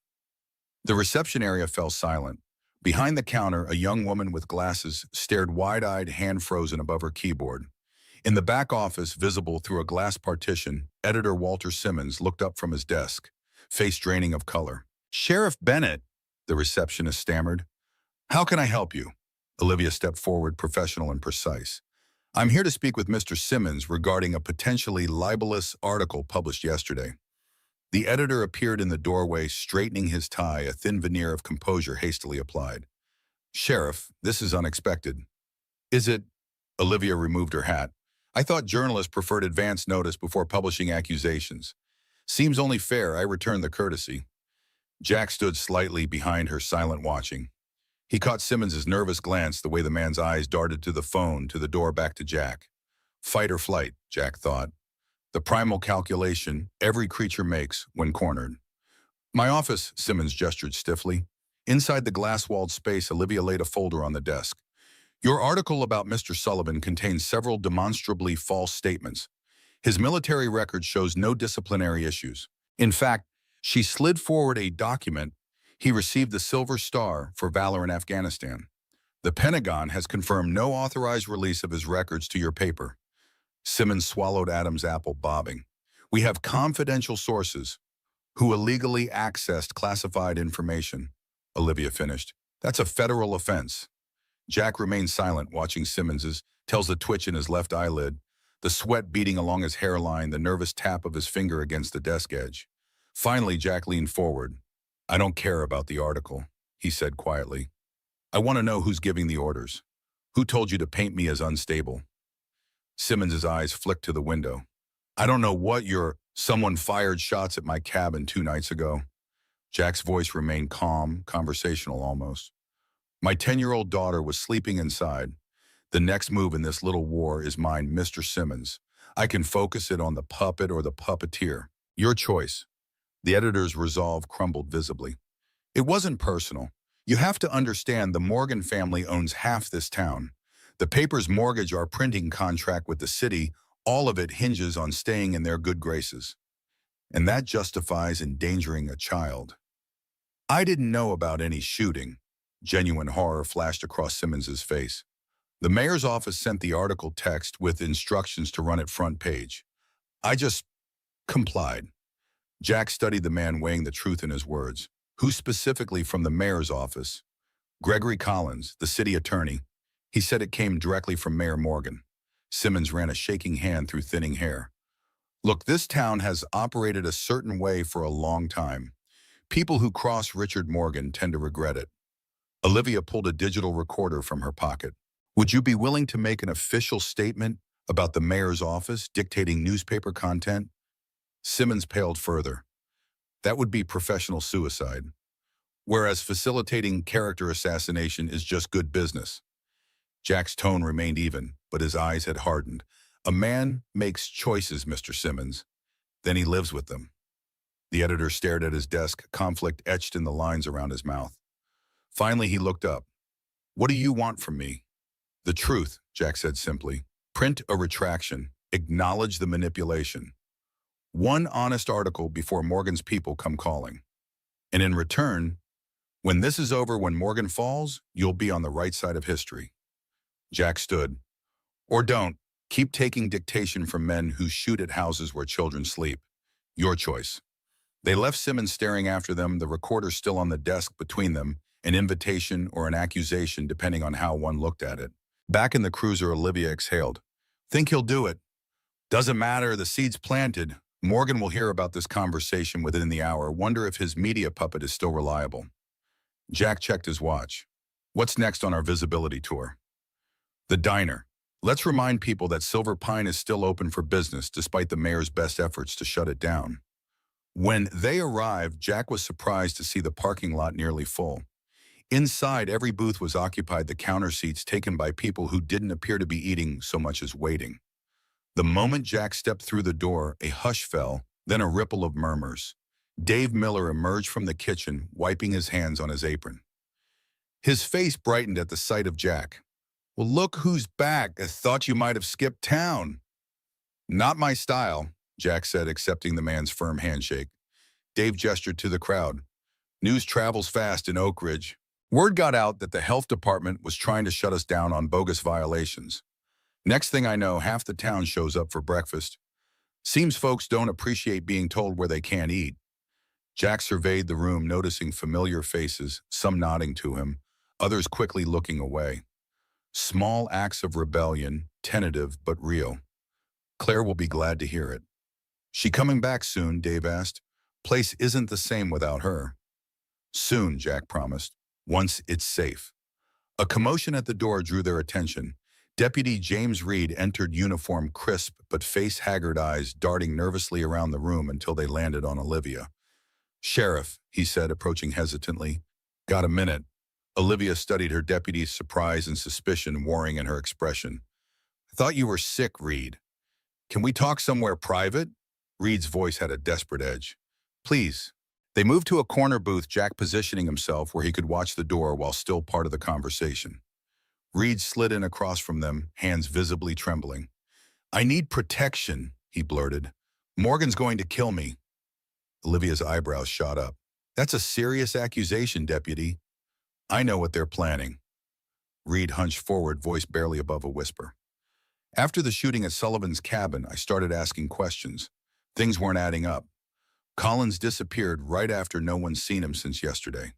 The reception area fell silent. Behind the counter, a young woman with glasses stared wide-eyed, hand frozen above her keyboard. In the back office, visible through a glass partition, editor Walter Simmons looked up from his desk, face draining of color. Sheriff Bennett, the receptionist stammered. How can I help you? Olivia stepped forward, professional and precise. I'm here to speak with Mr. Simmons regarding a potentially libelous article published yesterday. The editor appeared in the doorway, straightening his tie, a thin veneer of composure hastily applied. Sheriff, this is unexpected. Is it? Olivia removed her hat. I thought journalists preferred advance notice before publishing accusations. Seems only fair, I returned the courtesy. Jack stood slightly behind her, silent, watching. He caught Simmons's nervous glance, the way the man's eyes darted to the phone, to the door, back to Jack. Fight or flight, Jack thought. The primal calculation every creature makes when cornered. My office, Simmons gestured stiffly. Inside the glass-walled space, Olivia laid a folder on the desk. Your article about Mr. Sullivan contains several demonstrably false statements. His military record shows no disciplinary issues. In fact, she slid forward a document. He received the Silver Star for valor in Afghanistan. The Pentagon has confirmed no authorized release of his records to your paper. Simmons swallowed Adam's apple, bobbing. We have confidential sources who illegally accessed classified information, Olivia finished. That's a federal offense. Jack remained silent, watching Simmons's, tells the twitch in his left eyelid, the sweat beading along his hairline, the nervous tap of his finger against the desk edge. Finally, Jack leaned forward. I don't care about the article, he said quietly. I want to know who's giving the orders. Who told you to paint me as unstable? Simmons's eyes flicked to the window. I don't know what someone fired shots at my cabin 2 nights ago. Jack's voice remained calm, conversational almost. My 10-year-old daughter was sleeping inside. The next move in this little war is mine, Mr. Simmons. I can focus it on the puppet or the puppeteer. Your choice. The editor's resolve crumbled visibly. It wasn't personal. You have to understand the Morgan family owns half this town. The paper's mortgage, our printing contract with the city, all of it hinges on staying in their good graces. And that justifies endangering a child. I didn't know about any shooting. Genuine horror flashed across Simmons's face. The mayor's office sent the article text with instructions to run it front page. I just complied. Jack studied the man, weighing the truth in his words. Who specifically from the mayor's office? Gregory Collins, the city attorney. He said it came directly from Mayor Morgan. Simmons ran a shaking hand through thinning hair. Look, this town has operated a certain way for a long time. People who cross Richard Morgan tend to regret it. Olivia pulled a digital recorder from her pocket. Would you be willing to make an official statement about the mayor's office dictating newspaper content? Simmons paled further. That would be professional suicide, whereas facilitating character assassination is just good business. Jack's tone remained even, but his eyes had hardened. A man makes choices, Mr. Simmons. Then he lives with them. The editor stared at his desk, conflict etched in the lines around his mouth. Finally, he looked up. What do you want from me? The truth, Jack said simply. Print a retraction. Acknowledge the manipulation. One honest article before Morgan's people come calling. And in return, when this is over, when Morgan falls, you'll be on the right side of history. Jack stood. Or don't. Keep taking dictation from men who shoot at houses where children sleep. Your choice. They left Simmons staring after them, the recorder still on the desk between them, an invitation or an accusation depending on how one looked at it. Back in the cruiser, Olivia exhaled. Think he'll do it. Doesn't matter, the seed's planted. Morgan will hear about this conversation within the hour, wonder if his media puppet is still reliable. Jack checked his watch. What's next on our visibility tour? The diner. Let's remind people that Silver Pine is still open for business despite the mayor's best efforts to shut it down. When they arrived, Jack was surprised to see the parking lot nearly full. Inside, every booth was occupied, the counter seats taken by people who didn't appear to be eating so much as waiting. The moment Jack stepped through the door, a hush fell, then a ripple of murmurs. Dave Miller emerged from the kitchen, wiping his hands on his apron. His face brightened at the sight of Jack. Well, look who's back. I thought you might have skipped town. Not my style, Jack said, accepting the man's firm handshake. Dave gestured to the crowd. News travels fast in Oak Ridge. Word got out that the health department was trying to shut us down on bogus violations. Next thing I know, half the town shows up for breakfast. Seems folks don't appreciate being told where they can't eat. Jack surveyed the room, noticing familiar faces, some nodding to him, others quickly looking away. Small acts of rebellion, tentative but real. Claire will be glad to hear it. She coming back soon, Dave asked. Place isn't the same without her. Soon, Jack promised, once it's safe. A commotion at the door drew their attention. Deputy James Reed entered, uniform crisp but face-haggard eyes darting nervously around the room until they landed on Olivia. Sheriff, he said, approaching hesitantly. Got a minute? Olivia studied her deputy's surprise and suspicion warring in her expression. I thought you were sick, Reed. Can we talk somewhere private? Reed's voice had a desperate edge. Please. They moved to a corner booth, Jack positioning himself where he could watch the door while still part of the conversation. Reed slid in across from them, hands visibly trembling. I need protection, he blurted. Morgan's going to kill me. Olivia's eyebrows shot up. That's a serious accusation, Deputy. I know what they're planning. Reed hunched forward, voice barely above a whisper. After the shooting at Sullivan's cabin, I started asking questions. Things weren't adding up. Collins disappeared right after no one's seen him since yesterday.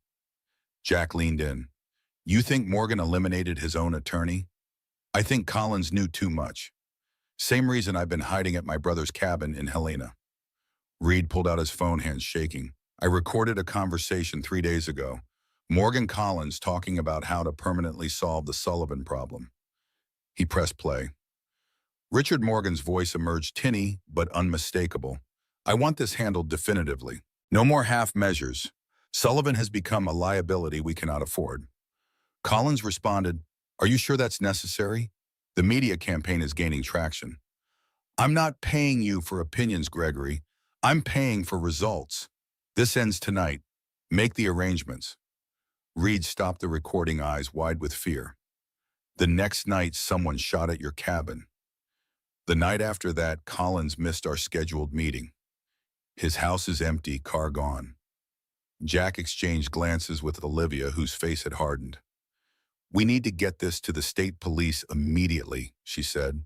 Jack leaned in. You think Morgan eliminated his own attorney? I think Collins knew too much. Same reason I've been hiding at my brother's cabin in Helena. Reed pulled out his phone, hands shaking. I recorded a conversation 3 days ago. Morgan Collins talking about how to permanently solve the Sullivan problem. He pressed play. Richard Morgan's voice emerged tinny but unmistakable. I want this handled definitively. No more half measures. Sullivan has become a liability we cannot afford. Collins responded, Are you sure that's necessary? The media campaign is gaining traction. I'm not paying you for opinions, Gregory. I'm paying for results. This ends tonight. Make the arrangements. Reed stopped the recording, eyes wide with fear. The next night, someone shot at your cabin. The night after that, Collins missed our scheduled meeting. His house is empty, car gone. Jack exchanged glances with Olivia, whose face had hardened. We need to get this to the state police immediately, she said.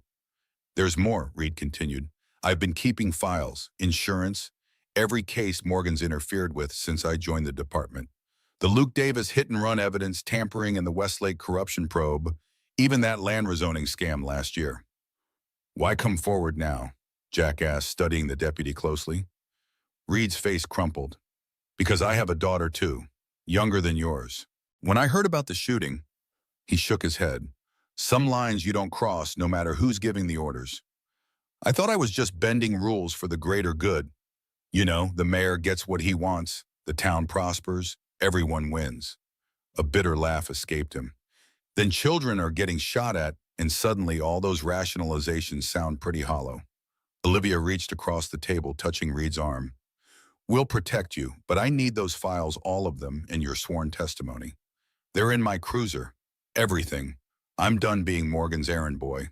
There's more, Reed continued. I've been keeping files, insurance, every case Morgan's interfered with since I joined the department. The Luke Davis hit-and-run evidence, tampering in the Westlake corruption probe, even that land rezoning scam last year. Why come forward now? Jack asked, studying the deputy closely. Reed's face crumpled. Because I have a daughter too, younger than yours. When I heard about the shooting, he shook his head. Some lines you don't cross no matter who's giving the orders. I thought I was just bending rules for the greater good. You know, the mayor gets what he wants, the town prospers, everyone wins. A bitter laugh escaped him. Then children are getting shot at, and suddenly all those rationalizations sound pretty hollow. Olivia reached across the table, touching Reed's arm. We'll protect you, but I need those files, all of them, in your sworn testimony. They're in my cruiser. Everything. I'm done being Morgan's errand boy.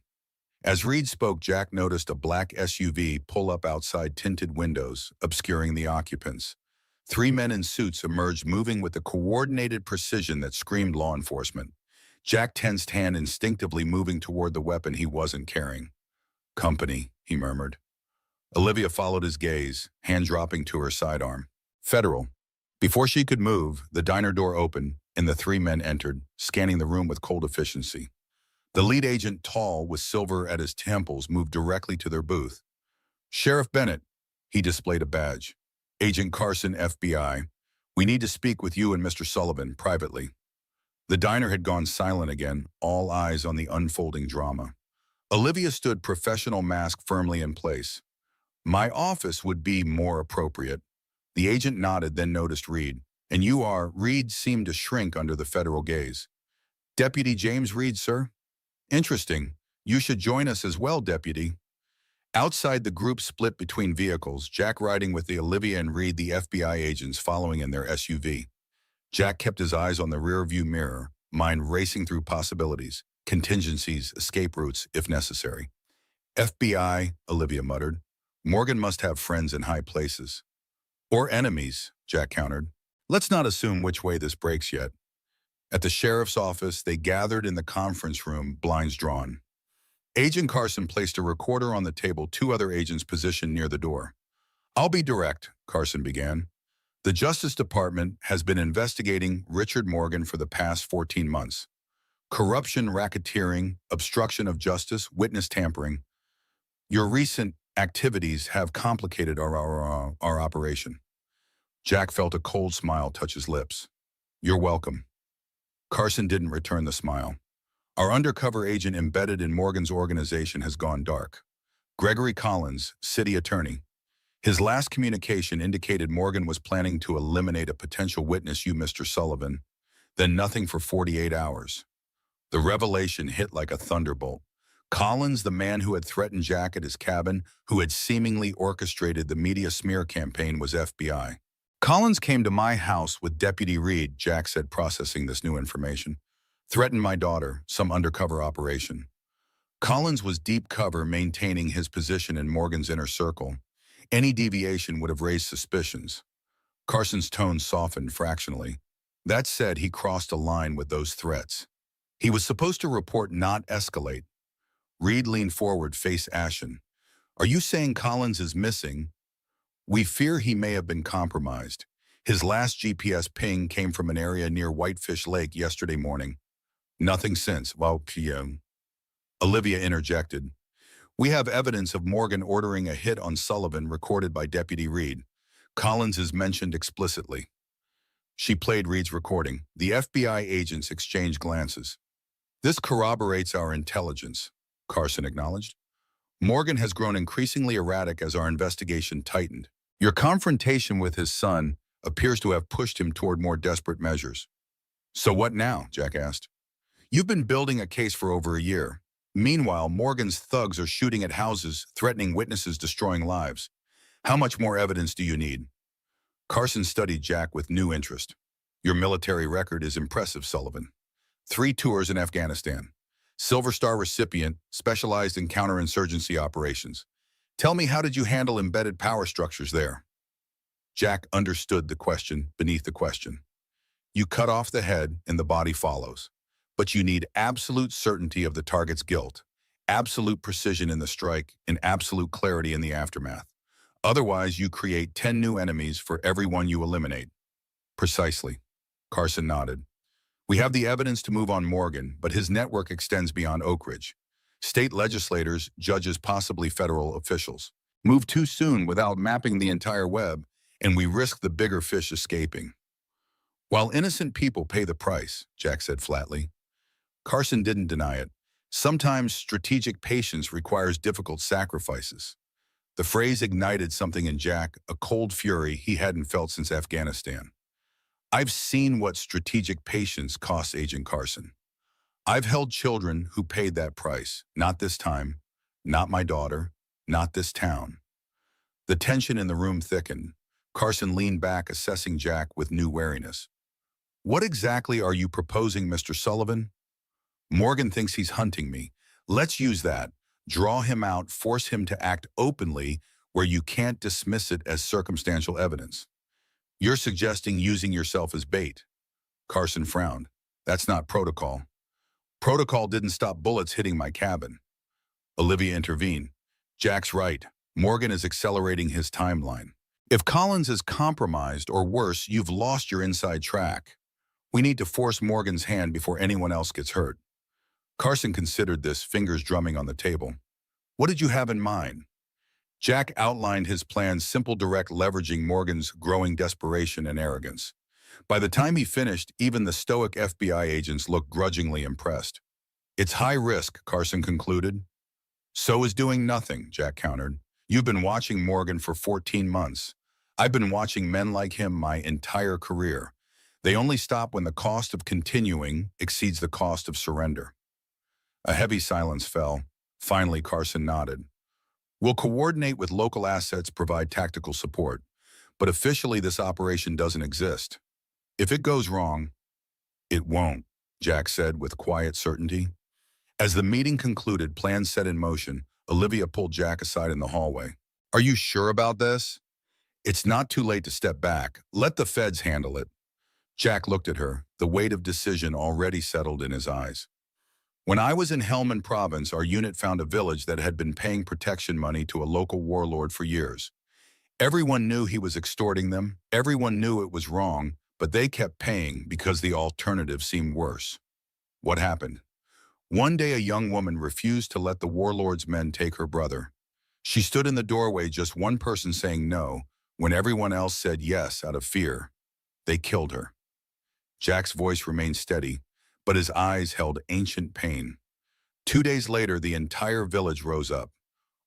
As Reed spoke, Jack noticed a black SUV pull up outside tinted windows, obscuring the occupants. Three men in suits emerged, moving with a coordinated precision that screamed law enforcement. Jack tensed hand, instinctively moving toward the weapon he wasn't carrying. Company, he murmured. Olivia followed his gaze, hand dropping to her sidearm. Federal. Before she could move, the diner door opened, and the three men entered, scanning the room with cold efficiency. The lead agent, tall, with silver at his temples, moved directly to their booth. Sheriff Bennett. He displayed a badge. Agent Carson, FBI. We need to speak with you and Mr. Sullivan, privately. The diner had gone silent again, all eyes on the unfolding drama. Olivia stood, professional mask firmly in place. My office would be more appropriate. The agent nodded, then noticed Reed. And you are? Reed seemed to shrink under the federal gaze. Deputy James Reed, sir? Interesting. You should join us as well, Deputy. Outside, the group split between vehicles, Jack riding with the Olivia and Reed, the FBI agents, following in their SUV. Jack kept his eyes on the rearview mirror, mind racing through possibilities, contingencies, escape routes, if necessary. FBI, Olivia muttered. Morgan must have friends in high places. Or enemies, Jack countered. Let's not assume which way this breaks yet. At the sheriff's office, they gathered in the conference room, blinds drawn. Agent Carson placed a recorder on the table, two other agents positioned near the door. I'll be direct, Carson began. The Justice Department has been investigating Richard Morgan for the past 14 months. Corruption, racketeering, obstruction of justice, witness tampering. Your recent activities have complicated our operation. Jack felt a cold smile touch his lips. You're welcome. Carson didn't return the smile. Our undercover agent embedded in Morgan's organization has gone dark. Gregory Collins, city attorney. His last communication indicated Morgan was planning to eliminate a potential witness, you, Mr. Sullivan. Then nothing for 48 hours. The revelation hit like a thunderbolt. Collins, the man who had threatened Jack at his cabin, who had seemingly orchestrated the media smear campaign, was FBI. Collins came to my house with Deputy Reed, Jack said, processing this new information. Threatened my daughter, some undercover operation. Collins was deep cover, maintaining his position in Morgan's inner circle. Any deviation would have raised suspicions. Carson's tone softened fractionally. That said, he crossed a line with those threats. He was supposed to report, not escalate. Reed leaned forward, face ashen. Are you saying Collins is missing? We fear he may have been compromised. His last GPS ping came from an area near Whitefish Lake yesterday morning. Nothing since, well, p.m. Olivia interjected. We have evidence of Morgan ordering a hit on Sullivan recorded by Deputy Reed. Collins is mentioned explicitly. She played Reed's recording. The FBI agents exchanged glances. This corroborates our intelligence, Carson acknowledged. Morgan has grown increasingly erratic as our investigation tightened. Your confrontation with his son appears to have pushed him toward more desperate measures. So what now? Jack asked. You've been building a case for over a year. Meanwhile, Morgan's thugs are shooting at houses, threatening witnesses, destroying lives. How much more evidence do you need? Carson studied Jack with new interest. Your military record is impressive, Sullivan. 3 tours in Afghanistan. Silver Star recipient, specialized in counterinsurgency operations. Tell me, how did you handle embedded power structures there? Jack understood the question beneath the question. You cut off the head and the body follows. But you need absolute certainty of the target's guilt, absolute precision in the strike, and absolute clarity in the aftermath. Otherwise, you create 10 new enemies for every one you eliminate. Precisely. Carson nodded. We have the evidence to move on Morgan, but his network extends beyond Oak Ridge. State legislators, judges, possibly federal officials. Move too soon without mapping the entire web, and we risk the bigger fish escaping. While innocent people pay the price, Jack said flatly. Carson didn't deny it. Sometimes strategic patience requires difficult sacrifices. The phrase ignited something in Jack, a cold fury he hadn't felt since Afghanistan. I've seen what strategic patience costs, Agent Carson. I've held children who paid that price. Not this time, not my daughter, not this town. The tension in the room thickened. Carson leaned back, assessing Jack with new wariness. What exactly are you proposing, Mr. Sullivan? Morgan thinks he's hunting me. Let's use that. Draw him out, force him to act openly where you can't dismiss it as circumstantial evidence. You're suggesting using yourself as bait. Carson frowned. That's not protocol. Protocol didn't stop bullets hitting my cabin. Olivia intervened. Jack's right. Morgan is accelerating his timeline. If Collins is compromised or worse, you've lost your inside track. We need to force Morgan's hand before anyone else gets hurt. Carson considered this, fingers drumming on the table. What did you have in mind? Jack outlined his plan, simple, direct, leveraging Morgan's growing desperation and arrogance. By the time he finished, even the stoic FBI agents looked grudgingly impressed. It's high risk, Carson concluded. So is doing nothing, Jack countered. You've been watching Morgan for 14 months. I've been watching men like him my entire career. They only stop when the cost of continuing exceeds the cost of surrender. A heavy silence fell. Finally, Carson nodded. We'll coordinate with local assets, provide tactical support. But officially, this operation doesn't exist. If it goes wrong, it won't, Jack said with quiet certainty. As the meeting concluded, plans set in motion, Olivia pulled Jack aside in the hallway. Are you sure about this? It's not too late to step back. Let the feds handle it. Jack looked at her, the weight of decision already settled in his eyes. When I was in Helmand Province, our unit found a village that had been paying protection money to a local warlord for years. Everyone knew he was extorting them. Everyone knew it was wrong, but they kept paying because the alternative seemed worse. What happened? One day, a young woman refused to let the warlord's men take her brother. She stood in the doorway, just one person saying no, when everyone else said yes out of fear. They killed her. Jack's voice remained steady, but his eyes held ancient pain. 2 days later, the entire village rose up.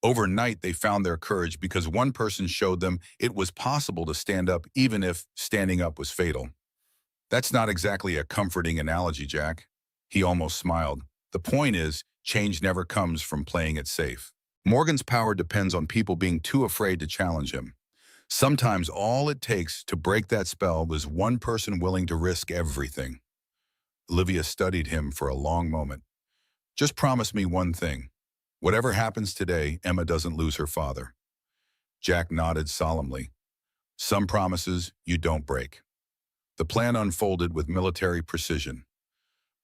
Overnight, they found their courage because one person showed them it was possible to stand up even if standing up was fatal. That's not exactly a comforting analogy, Jack. He almost smiled. The point is, change never comes from playing it safe. Morgan's power depends on people being too afraid to challenge him. Sometimes all it takes to break that spell was one person willing to risk everything. Olivia studied him for a long moment. Just promise me one thing. Whatever happens today, Emma doesn't lose her father. Jack nodded solemnly. Some promises you don't break. The plan unfolded with military precision.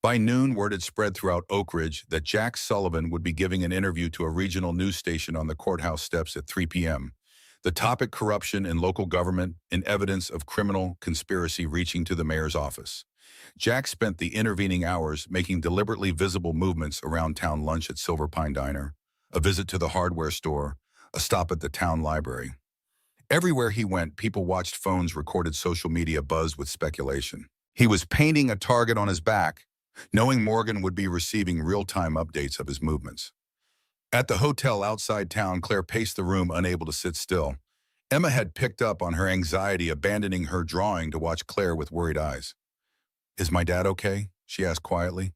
By noon, word had spread throughout Oak Ridge that Jack Sullivan would be giving an interview to a regional news station on the courthouse steps at 3 p.m. The topic: corruption in local government and evidence of criminal conspiracy reaching to the mayor's office. Jack spent the intervening hours making deliberately visible movements around town: lunch at Silver Pine Diner, a visit to the hardware store, a stop at the town library. Everywhere he went, people watched phones, recorded, social media buzzed with speculation. He was painting a target on his back, knowing Morgan would be receiving real-time updates of his movements. At the hotel outside town, Claire paced the room, unable to sit still. Emma had picked up on her anxiety, abandoning her drawing to watch Claire with worried eyes. Is my dad okay? She asked quietly.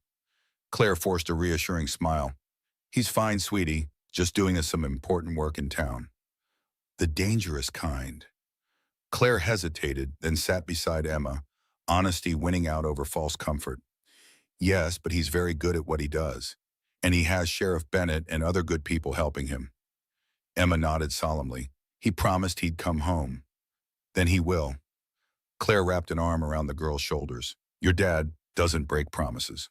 Claire forced a reassuring smile. He's fine, sweetie, just doing some important work in town. The dangerous kind. Claire hesitated, then sat beside Emma, honesty winning out over false comfort. Yes, but he's very good at what he does, and he has Sheriff Bennett and other good people helping him. Emma nodded solemnly. He promised he'd come home. Then he will. Claire wrapped an arm around the girl's shoulders. Your dad doesn't break promises.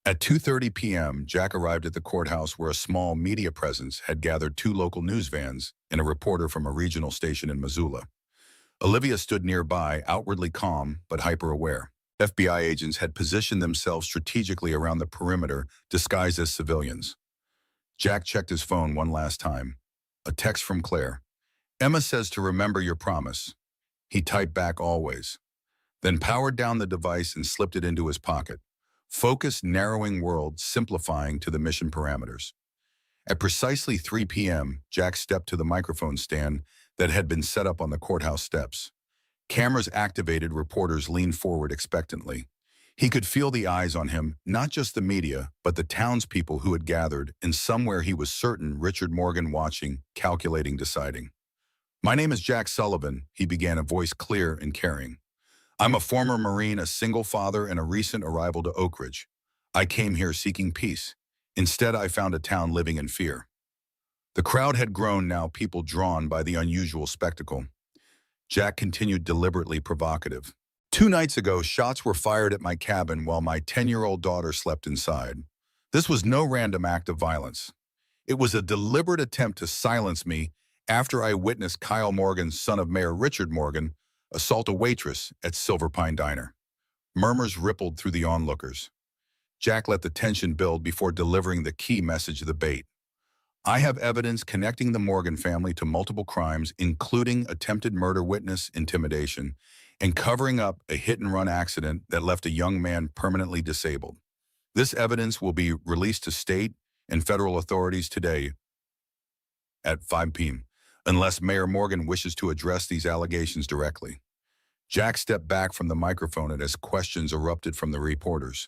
At 2:30 p.m., Jack arrived at the courthouse, where a small media presence had gathered 2 local news vans and a reporter from a regional station in Missoula. Olivia stood nearby, outwardly calm but hyper-aware. FBI agents had positioned themselves strategically around the perimeter, disguised as civilians. Jack checked his phone one last time. A text from Claire. Emma says to remember your promise. He typed back always, then powered down the device and slipped it into his pocket. Focus, narrowing world, simplifying to the mission parameters. At precisely 3 p.m., Jack stepped to the microphone stand that had been set up on the courthouse steps. Cameras activated, reporters leaned forward expectantly. He could feel the eyes on him, not just the media, but the townspeople who had gathered, and somewhere he was certain Richard Morgan watching, calculating, deciding. My name is Jack Sullivan, he began, a voice clear and caring. I'm a former Marine, a single father, and a recent arrival to Oak Ridge. I came here seeking peace. Instead, I found a town living in fear. The crowd had grown now, people drawn by the unusual spectacle. Jack continued, deliberately provocative. 2 nights ago, shots were fired at my cabin while my 10-year-old daughter slept inside. This was no random act of violence. It was a deliberate attempt to silence me after I witnessed Kyle Morgan, son of Mayor Richard Morgan, assault a waitress at Silver Pine Diner. Murmurs rippled through the onlookers. Jack let the tension build before delivering the key message of the bait. I have evidence connecting the Morgan family to multiple crimes, including attempted murder, witness intimidation, and covering up a hit-and-run accident that left a young man permanently disabled. This evidence will be released to state and federal authorities today at 5 p.m., unless Mayor Morgan wishes to address these allegations directly. Jack stepped back from the microphone as questions erupted from the reporters.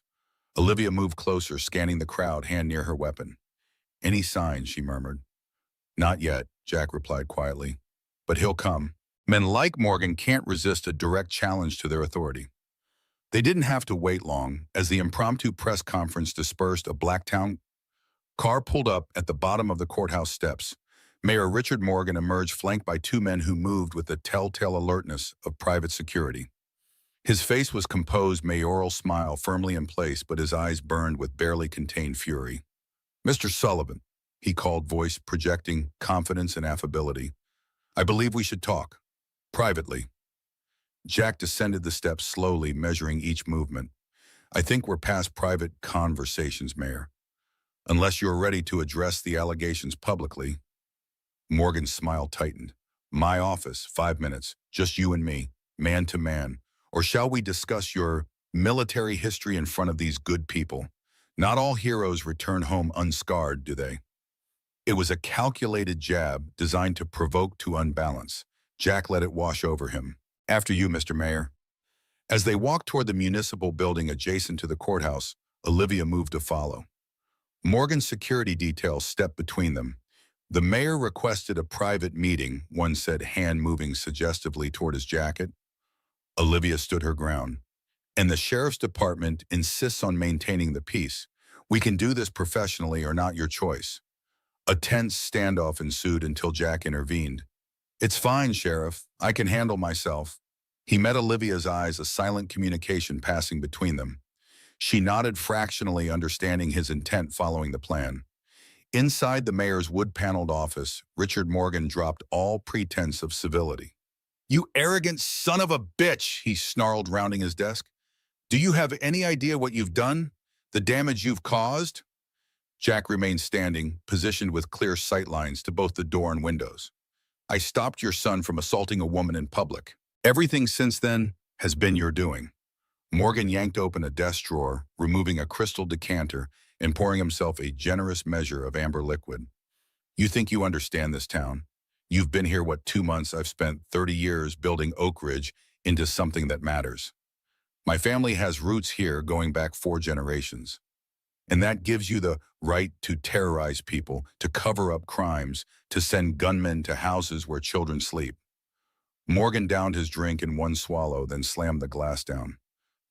Olivia moved closer, scanning the crowd, hand near her weapon. Any signs, she murmured. Not yet, Jack replied quietly. But he'll come. Men like Morgan can't resist a direct challenge to their authority. They didn't have to wait long. As the impromptu press conference dispersed, a Blacktown car pulled up at the bottom of the courthouse steps. Mayor Richard Morgan emerged, flanked by 2 men who moved with the telltale alertness of private security. His face was composed, mayoral smile firmly in place, but his eyes burned with barely contained fury. Mr. Sullivan, he called, voice projecting confidence and affability. I believe we should talk. Privately. Jack descended the steps slowly, measuring each movement. I think we're past private conversations, Mayor. Unless you're ready to address the allegations publicly. Morgan's smile tightened. My office, 5 minutes, just you and me, man to man. Or shall we discuss your military history in front of these good people? Not all heroes return home unscarred, do they? It was a calculated jab designed to provoke, to unbalance. Jack let it wash over him. After you, Mr. Mayor. As they walked toward the municipal building adjacent to the courthouse, Olivia moved to follow. Morgan's security detail stepped between them. The mayor requested a private meeting, one said, hand moving suggestively toward his jacket. Olivia stood her ground. And the sheriff's department insists on maintaining the peace. We can do this professionally or not, your choice. A tense standoff ensued until Jack intervened. It's fine, Sheriff. I can handle myself. He met Olivia's eyes, a silent communication passing between them. She nodded fractionally, understanding his intent following the plan. Inside the mayor's wood-paneled office, Richard Morgan dropped all pretense of civility. You arrogant son of a bitch, he snarled, rounding his desk. Do you have any idea what you've done? The damage you've caused? Jack remained standing, positioned with clear sightlines to both the door and windows. I stopped your son from assaulting a woman in public. Everything since then has been your doing. Morgan yanked open a desk drawer, removing a crystal decanter and pouring himself a generous measure of amber liquid. You think you understand this town? You've been here, 2 months? I've spent 30 years building Oak Ridge into something that matters. My family has roots here going back 4 generations. And that gives you the right to terrorize people, to cover up crimes, to send gunmen to houses where children sleep. Morgan downed his drink in one swallow, then slammed the glass down.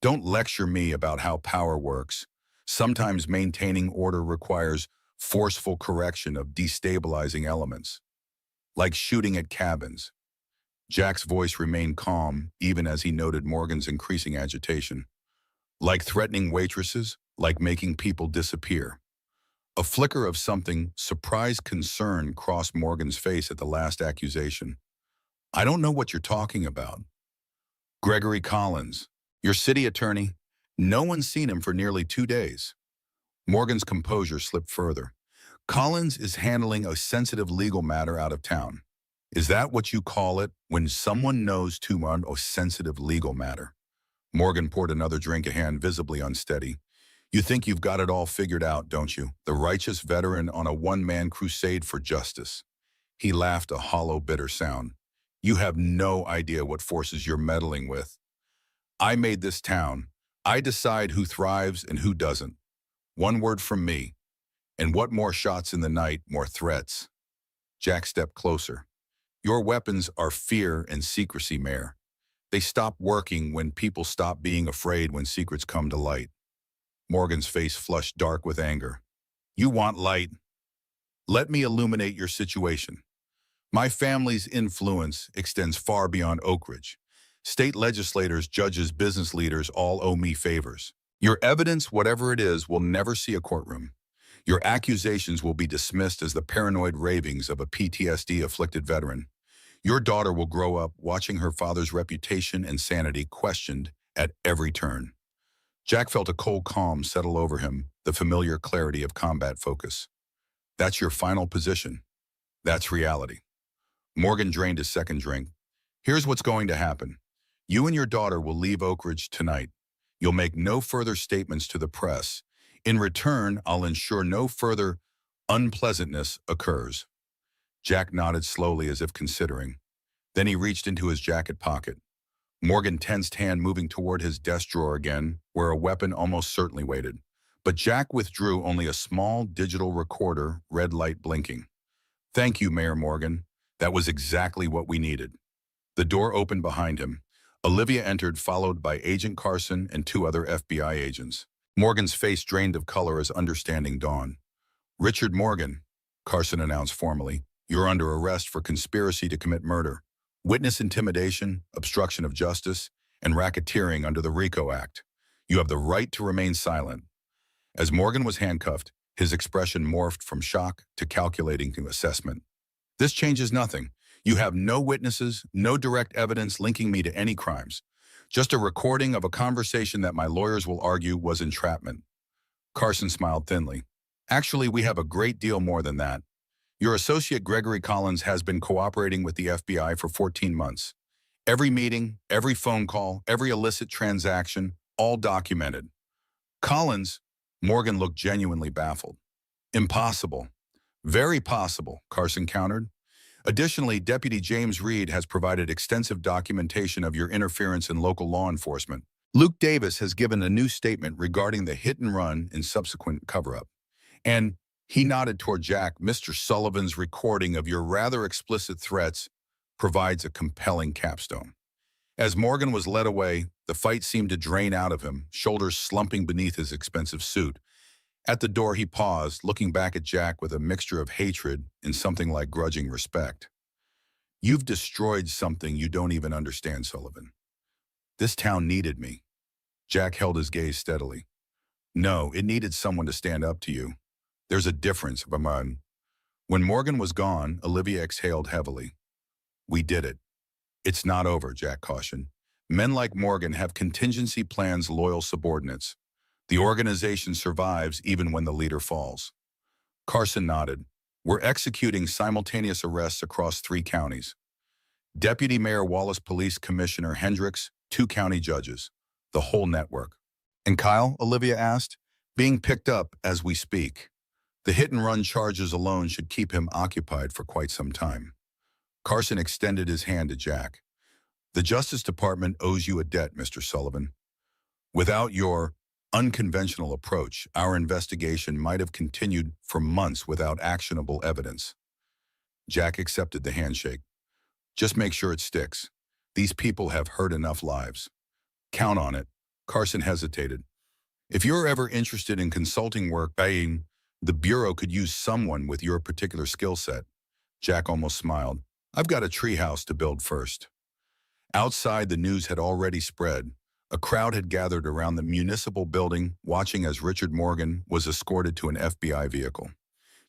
Don't lecture me about how power works. Sometimes maintaining order requires forceful correction of destabilizing elements. Like shooting at cabins. Jack's voice remained calm, even as he noted Morgan's increasing agitation. Like threatening waitresses, like making people disappear. A flicker of something, surprised concern, crossed Morgan's face at the last accusation. I don't know what you're talking about. Gregory Collins, your city attorney. No one's seen him for nearly 2 days. Morgan's composure slipped further. Collins is handling a sensitive legal matter out of town. Is that what you call it when someone knows too much a sensitive legal matter? Morgan poured another drink, a hand visibly unsteady. You think you've got it all figured out, don't you? The righteous veteran on a one-man crusade for justice. He laughed, a hollow, bitter sound. You have no idea what forces you're meddling with. I made this town. I decide who thrives and who doesn't. One word from me. And what more shots in the night, more threats. Jack stepped closer. Your weapons are fear and secrecy, Mayor. They stop working when people stop being afraid when secrets come to light. Morgan's face flushed dark with anger. You want light? Let me illuminate your situation. My family's influence extends far beyond Oak Ridge. State legislators, judges, business leaders all owe me favors. Your evidence, whatever it is, will never see a courtroom. Your accusations will be dismissed as the paranoid ravings of a PTSD-afflicted veteran. Your daughter will grow up watching her father's reputation and sanity questioned at every turn. Jack felt a cold calm settle over him, the familiar clarity of combat focus. That's your final position. That's reality. Morgan drained his second drink. Here's what's going to happen. You and your daughter will leave Oak Ridge tonight. You'll make no further statements to the press. In return, I'll ensure no further unpleasantness occurs. Jack nodded slowly as if considering. Then he reached into his jacket pocket. Morgan tensed hand moving toward his desk drawer again, where a weapon almost certainly waited. But Jack withdrew only a small digital recorder, red light blinking. Thank you, Mayor Morgan. That was exactly what we needed. The door opened behind him. Olivia entered, followed by Agent Carson and two other FBI agents. Morgan's face drained of color as understanding dawned. Richard Morgan, Carson announced formally, you're under arrest for conspiracy to commit murder, witness intimidation, obstruction of justice, and racketeering under the RICO Act. You have the right to remain silent. As Morgan was handcuffed, his expression morphed from shock to calculating assessment. This changes nothing. You have no witnesses, no direct evidence linking me to any crimes. Just a recording of a conversation that my lawyers will argue was entrapment. Carson smiled thinly. Actually, we have a great deal more than that. Your associate Gregory Collins has been cooperating with the FBI for 14 months. Every meeting, every phone call, every illicit transaction, all documented. Collins, Morgan looked genuinely baffled. Impossible. Very possible, Carson countered. Additionally, Deputy James Reed has provided extensive documentation of your interference in local law enforcement. Luke Davis has given a new statement regarding the hit and run and subsequent cover-up. And he nodded toward Jack. Mr. Sullivan's recording of your rather explicit threats provides a compelling capstone. As Morgan was led away, the fight seemed to drain out of him, shoulders slumping beneath his expensive suit. At the door, he paused, looking back at Jack with a mixture of hatred and something like grudging respect. You've destroyed something you don't even understand, Sullivan. This town needed me. Jack held his gaze steadily. No, it needed someone to stand up to you. There's a difference, Vaman. When Morgan was gone, Olivia exhaled heavily. We did it. It's not over, Jack cautioned. Men like Morgan have contingency plans, loyal subordinates. The organization survives even when the leader falls. Carson nodded. We're executing simultaneous arrests across 3 counties. Deputy Mayor Wallace, Police Commissioner Hendricks, 2 county judges. The whole network. And Kyle, Olivia asked, being picked up as we speak. The hit-and-run charges alone should keep him occupied for quite some time. Carson extended his hand to Jack. The Justice Department owes you a debt, Mr. Sullivan. Without your unconventional approach, our investigation might have continued for months without actionable evidence. Jack accepted the handshake. Just make sure it sticks. These people have hurt enough lives. Count on it. Carson hesitated. If you're ever interested in consulting work, the Bureau could use someone with your particular skill set. Jack almost smiled. I've got a treehouse to build first. Outside, the news had already spread. A crowd had gathered around the municipal building, watching as Richard Morgan was escorted to an FBI vehicle.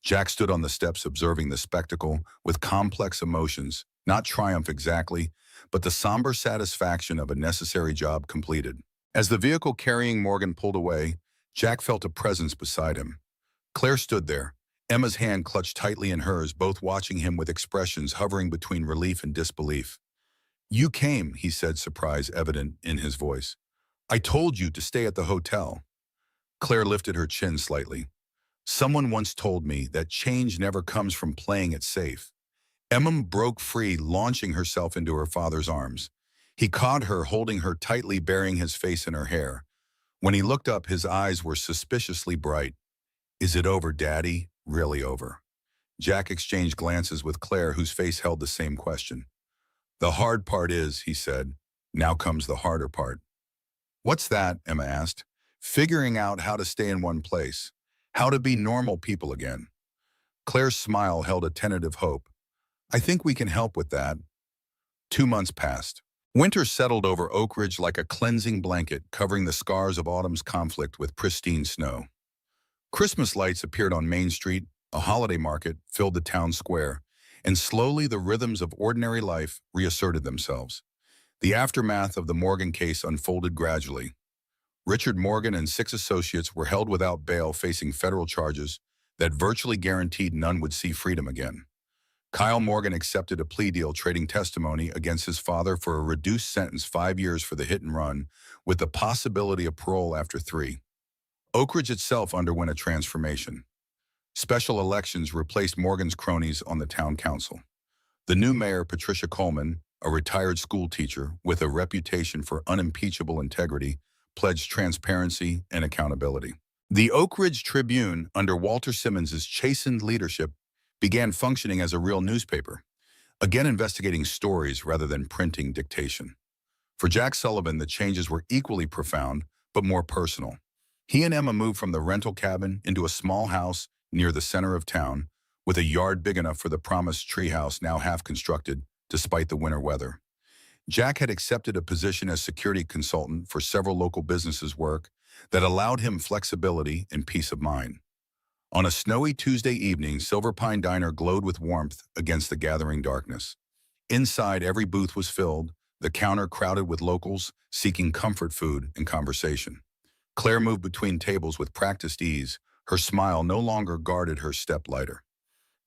Jack stood on the steps observing the spectacle with complex emotions, not triumph exactly, but the somber satisfaction of a necessary job completed. As the vehicle carrying Morgan pulled away, Jack felt a presence beside him. Claire stood there, Emma's hand clutched tightly in hers, both watching him with expressions hovering between relief and disbelief. "You came," he said, surprise evident in his voice. "I told you to stay at the hotel." Claire lifted her chin slightly. "Someone once told me that change never comes from playing it safe." Emma broke free, launching herself into her father's arms. He caught her, holding her tightly, burying his face in her hair. When he looked up, his eyes were suspiciously bright. "Is it over, Daddy? Really over?" Jack exchanged glances with Claire, whose face held the same question. "The hard part is," he said. "Now comes the harder part." "What's that?" Emma asked. "Figuring out how to stay in one place. How to be normal people again." Claire's smile held a tentative hope. "I think we can help with that." 2 months passed. Winter settled over Oak Ridge like a cleansing blanket, covering the scars of autumn's conflict with pristine snow. Christmas lights appeared on Main Street, a holiday market filled the town square, and slowly the rhythms of ordinary life reasserted themselves. The aftermath of the Morgan case unfolded gradually. Richard Morgan and 6 associates were held without bail, facing federal charges that virtually guaranteed none would see freedom again. Kyle Morgan accepted a plea deal, trading testimony against his father for a reduced sentence, 5 years for the hit and run, with the possibility of parole after 3. Oak Ridge itself underwent a transformation. Special elections replaced Morgan's cronies on the town council. The new mayor, Patricia Coleman, a retired school teacher with a reputation for unimpeachable integrity, pledged transparency and accountability. The Oak Ridge Tribune, under Walter Simmons's chastened leadership, began functioning as a real newspaper, again investigating stories rather than printing dictation. For Jack Sullivan, the changes were equally profound, but more personal. He and Emma moved from the rental cabin into a small house near the center of town, with a yard big enough for the promised treehouse, now half constructed, despite the winter weather. Jack had accepted a position as security consultant for several local businesses' work that allowed him flexibility and peace of mind. On a snowy Tuesday evening, Silver Pine Diner glowed with warmth against the gathering darkness. Inside, every booth was filled, the counter crowded with locals seeking comfort food and conversation. Claire moved between tables with practiced ease, her smile no longer guarded her step lighter.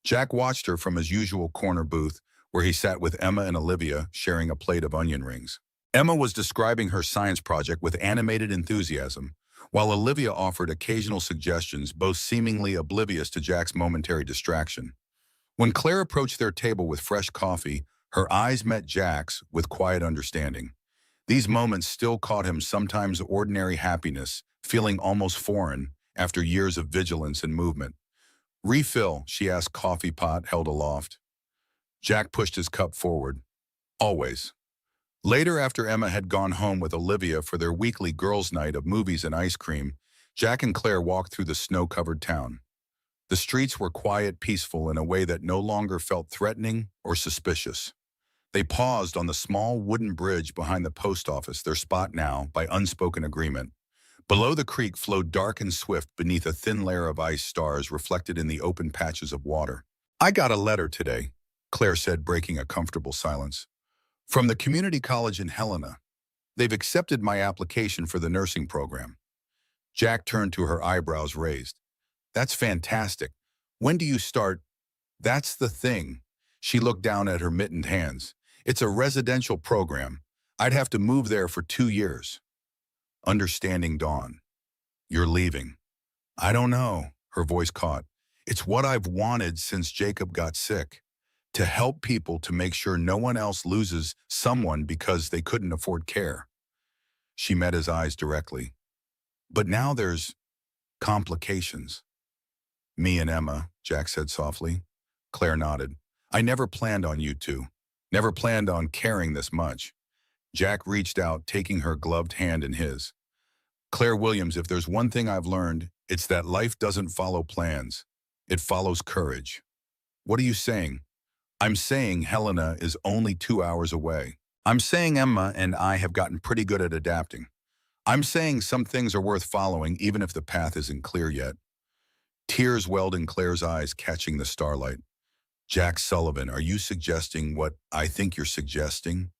Jack watched her from his usual corner booth, where he sat with Emma and Olivia, sharing a plate of onion rings. Emma was describing her science project with animated enthusiasm, while Olivia offered occasional suggestions, both seemingly oblivious to Jack's momentary distraction. When Claire approached their table with fresh coffee, her eyes met Jack's with quiet understanding. These moments still caught him, sometimes ordinary happiness, feeling almost foreign after years of vigilance and movement. "Refill?" she asked, coffee pot held aloft. Jack pushed his cup forward. "Always." Later, after Emma had gone home with Olivia for their weekly girls' night of movies and ice cream, Jack and Claire walked through the snow-covered town. The streets were quiet, peaceful in a way that no longer felt threatening or suspicious. They paused on the small wooden bridge behind the post office, their spot now, by unspoken agreement. Below, the creek flowed dark and swift beneath a thin layer of ice, stars reflected in the open patches of water. "I got a letter today," Claire said, breaking a comfortable silence. "From the community college in Helena. They've accepted my application for the nursing program." Jack turned to her, eyebrows raised. "That's fantastic. When do you start?" "That's the thing." She looked down at her mittened hands. "It's a residential program. I'd have to move there for 2 years. Understanding dawned. "You're leaving." "I don't know," her voice caught. "It's what I've wanted since Jacob got sick. To help people, to make sure no one else loses someone because they couldn't afford care." She met his eyes directly. "But now there's complications." "Me and Emma," Jack said softly. Claire nodded. "I never planned on you two. Never planned on caring this much." Jack reached out, taking her gloved hand in his. "Claire Williams, if there's one thing I've learned, it's that life doesn't follow plans. It follows courage." "What are you saying?" "I'm saying Helena is only 2 hours away. I'm saying Emma and I have gotten pretty good at adapting. I'm saying some things are worth following even if the path isn't clear yet." Tears welled in Claire's eyes, catching the starlight. "Jack Sullivan, are you suggesting what I think you're suggesting?"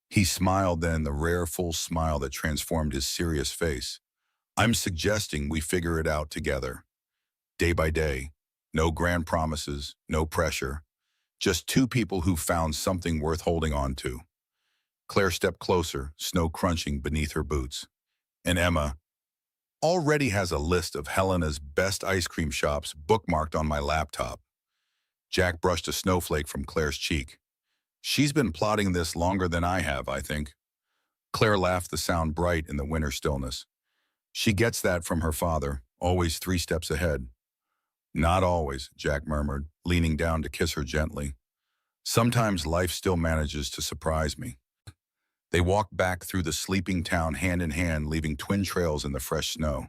He smiled then, the rare full smile that transformed his serious face. "I'm suggesting we figure it out together. Day by day. No grand promises, no pressure. Just two people who found something worth holding on to. Claire stepped closer, snow crunching beneath her boots. And Emma already has a list of Helena's best ice cream shops bookmarked on my laptop. Jack brushed a snowflake from Claire's cheek. She's been plotting this longer than I have, I think. Claire laughed, the sound bright in the winter stillness. She gets that from her father, always 3 steps ahead. Not always, Jack murmured, leaning down to kiss her gently. Sometimes life still manages to surprise me. They walked back through the sleeping town hand in hand, leaving twin trails in the fresh snow.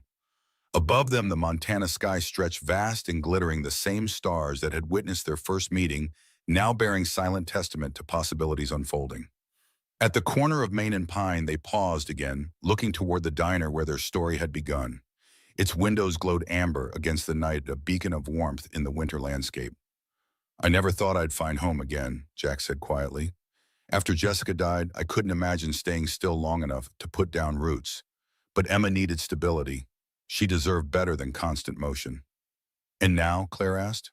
Above them, the Montana sky stretched vast and glittering, the same stars that had witnessed their first meeting, now bearing silent testament to possibilities unfolding. At the corner of Main and Pine, they paused again, looking toward the diner where their story had begun. Its windows glowed amber against the night, a beacon of warmth in the winter landscape. I never thought I'd find home again, Jack said quietly. After Jessica died, I couldn't imagine staying still long enough to put down roots. But Emma needed stability. She deserved better than constant motion. And now, Claire asked.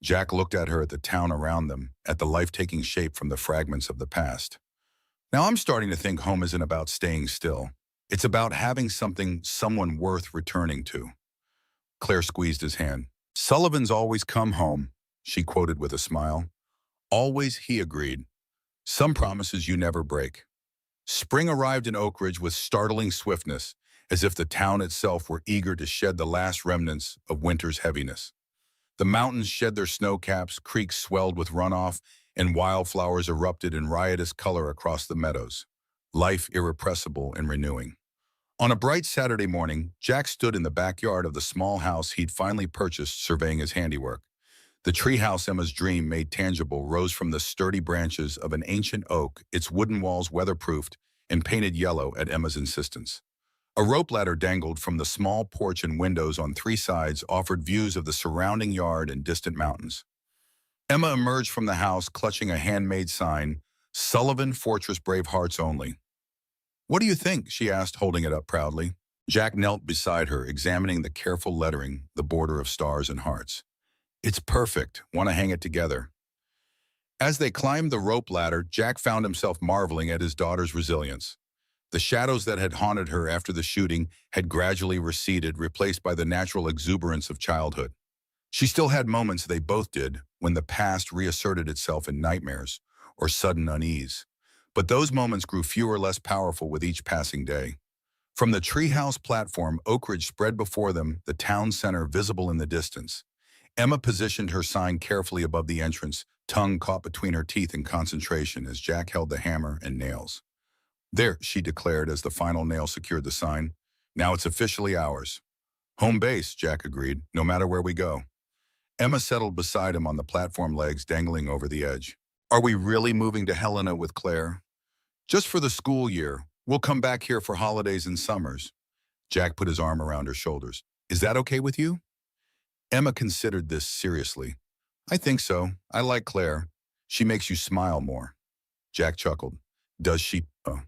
Jack looked at her, at the town around them, at the life taking shape from the fragments of the past. Now I'm starting to think home isn't about staying still. It's about having something, someone worth returning to. Claire squeezed his hand. Sullivan's always come home, she quoted with a smile. Always, he agreed. Some promises you never break. Spring arrived in Oak Ridge with startling swiftness, as if the town itself were eager to shed the last remnants of winter's heaviness. The mountains shed their snow caps, creeks swelled with runoff, and wildflowers erupted in riotous color across the meadows. Life irrepressible and renewing. On a bright Saturday morning, Jack stood in the backyard of the small house he'd finally purchased, surveying his handiwork. The treehouse Emma's dream made tangible rose from the sturdy branches of an ancient oak, its wooden walls weatherproofed and painted yellow at Emma's insistence. A rope ladder dangled from the small porch, and windows on 3 sides offered views of the surrounding yard and distant mountains. Emma emerged from the house clutching a handmade sign, Sullivan Fortress, Brave Hearts Only. What do you think? She asked, holding it up proudly. Jack knelt beside her, examining the careful lettering, the border of stars and hearts. It's perfect. Want to hang it together. As they climbed the rope ladder, Jack found himself marveling at his daughter's resilience. The shadows that had haunted her after the shooting had gradually receded, replaced by the natural exuberance of childhood. She still had moments, they both did, when the past reasserted itself in nightmares or sudden unease. But those moments grew fewer, less powerful with each passing day. From the treehouse platform, Oak Ridge spread before them, the town center visible in the distance. Emma positioned her sign carefully above the entrance, tongue caught between her teeth in concentration as Jack held the hammer and nails. There, she declared as the final nail secured the sign. Now it's officially ours. Home base, Jack agreed, no matter where we go. Emma settled beside him on the platform, legs dangling over the edge. Are we really moving to Helena with Claire? Just for the school year. We'll come back here for holidays and summers. Jack put his arm around her shoulders. Is that okay with you? Emma considered this seriously. I think so. I like Claire. She makes you smile more. Jack chuckled. Does she? Oh,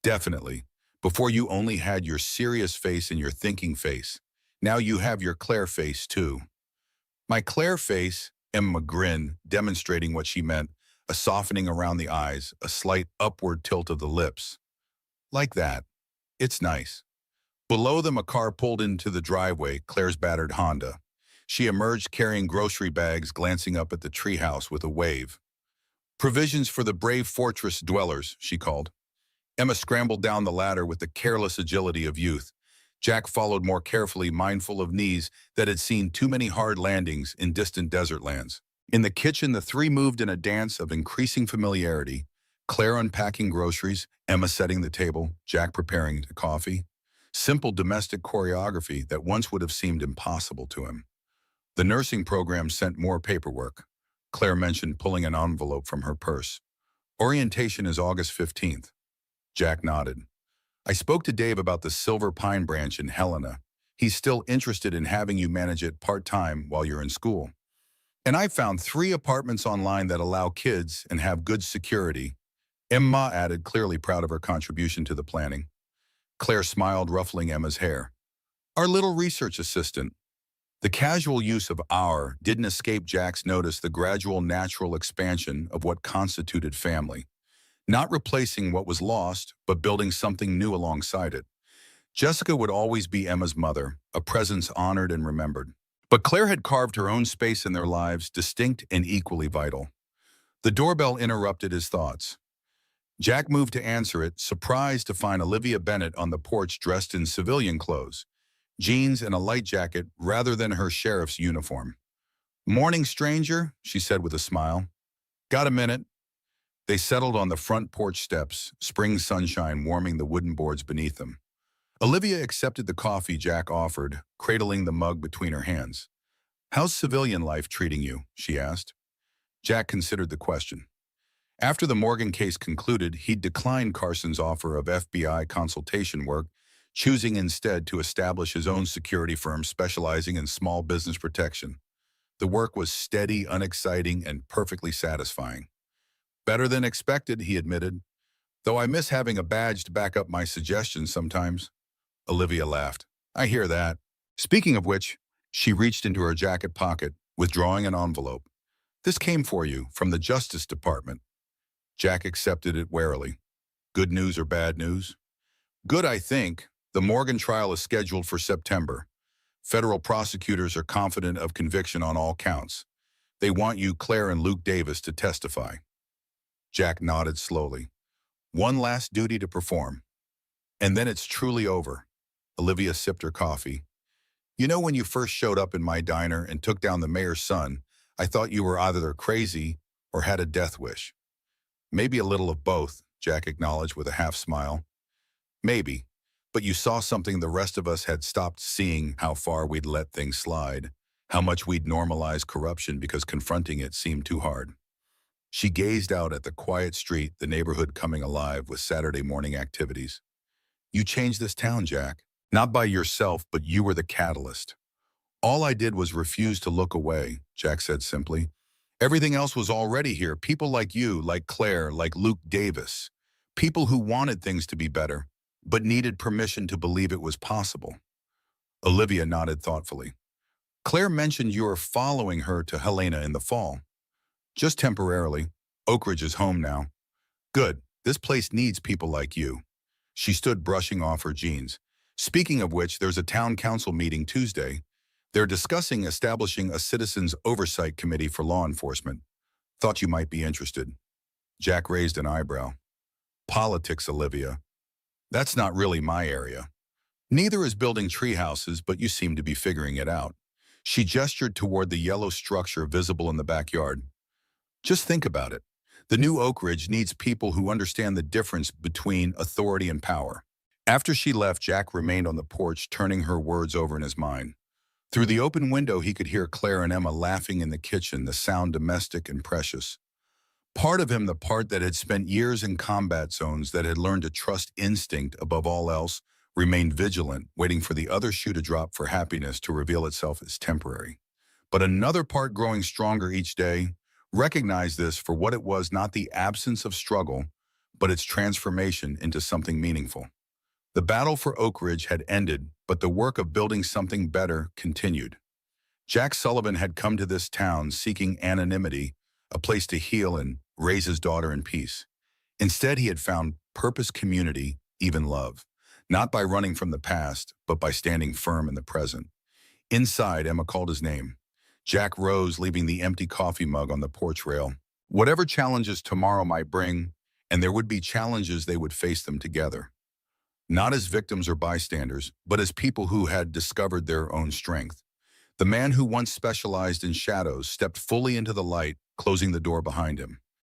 definitely. Before you only had your serious face and your thinking face. Now you have your Claire face too. My Claire face, Emma grinned, demonstrating what she meant, a softening around the eyes, a slight upward tilt of the lips. Like that. It's nice. Below them, a car pulled into the driveway, Claire's battered Honda. She emerged carrying grocery bags, glancing up at the treehouse with a wave. Provisions for the Brave Fortress dwellers, she called. Emma scrambled down the ladder with the careless agility of youth. Jack followed more carefully, mindful of knees that had seen too many hard landings in distant desert lands. In the kitchen, the three moved in a dance of increasing familiarity, Claire unpacking groceries, Emma setting the table, Jack preparing the coffee. Simple domestic choreography that once would have seemed impossible to him. The nursing program sent more paperwork. Claire mentioned pulling an envelope from her purse. Orientation is August 15th. Jack nodded. I spoke to Dave about the Silver Pine branch in Helena. He's still interested in having you manage it part-time while you're in school. And I found 3 apartments online that allow kids and have good security. Emma added, clearly proud of her contribution to the planning. Claire smiled, ruffling Emma's hair. Our little research assistant. The casual use of our didn't escape Jack's notice the gradual natural expansion of what constituted family, not replacing what was lost, but building something new alongside it. Jessica would always be Emma's mother, a presence honored and remembered. But Claire had carved her own space in their lives, distinct and equally vital. The doorbell interrupted his thoughts. Jack moved to answer it, surprised to find Olivia Bennett on the porch dressed in civilian clothes, jeans and a light jacket rather than her sheriff's uniform. "Morning, stranger," she said with a smile. "Got a minute?" They settled on the front porch steps, spring sunshine warming the wooden boards beneath them. Olivia accepted the coffee Jack offered, cradling the mug between her hands. "How's civilian life treating you?" she asked. Jack considered the question. After the Morgan case concluded, he'd declined Carson's offer of FBI consultation work, choosing instead to establish his own security firm specializing in small business protection. The work was steady, unexciting, and perfectly satisfying. "Better than expected," he admitted, "though I miss having a badge to back up my suggestions sometimes." Olivia laughed. "I hear that." Speaking of which, she reached into her jacket pocket, withdrawing an envelope. "This came for you from the Justice Department." Jack accepted it warily. "Good news or bad news?" "Good, I think. The Morgan trial is scheduled for September. Federal prosecutors are confident of conviction on all counts. They want you, Claire and Luke Davis, to testify." Jack nodded slowly. "One last duty to perform. And then it's truly over." Olivia sipped her coffee. "You know, when you first showed up in my diner and took down the mayor's son, I thought you were either crazy or had a death wish." "Maybe a little of both," Jack acknowledged with a half smile. "Maybe. But you saw something the rest of us had stopped seeing: how far we'd let things slide, how much we'd normalize corruption because confronting it seemed too hard." She gazed out at the quiet street, the neighborhood coming alive with Saturday morning activities. "You changed this town, Jack. Not by yourself, but you were the catalyst." "All I did was refuse to look away," Jack said simply. "Everything else was already here. People like you, like Claire, like Luke Davis. People who wanted things to be better, but needed permission to believe it was possible." Olivia nodded thoughtfully. "Claire mentioned you were following her to Helena in the fall." "Just temporarily. Oak Ridge is home now." "Good. This place needs people like you." She stood brushing off her jeans. "Speaking of which, there's a town council meeting Tuesday. They're discussing establishing a citizens' oversight committee for law enforcement. Thought you might be interested." Jack raised an eyebrow. "Politics, Olivia. That's not really my area." "Neither is building tree houses, but you seem to be figuring it out." She gestured toward the yellow structure visible in the backyard. "Just think about it. The new Oak Ridge needs people who understand the difference between authority and power." After she left, Jack remained on the porch, turning her words over in his mind. Through the open window, he could hear Claire and Emma laughing in the kitchen, the sound domestic and precious. Part of him, the part that had spent years in combat zones, that had learned to trust instinct above all else, remained vigilant, waiting for the other shoe to drop for happiness to reveal itself as temporary. But another part, growing stronger each day, recognized this for what it was: not the absence of struggle, but its transformation into something meaningful. The battle for Oak Ridge had ended, but the work of building something better continued. Jack Sullivan had come to this town seeking anonymity, a place to heal and raise his daughter in peace. Instead, he had found purpose, community, even love, not by running from the past, but by standing firm in the present. Inside, Emma called his name. Jack rose, leaving the empty coffee mug on the porch rail. Whatever challenges tomorrow might bring, and there would be challenges, they would face them together. Not as victims or bystanders, but as people who had discovered their own strength. The man who once specialized in shadows stepped fully into the light, closing the door behind him.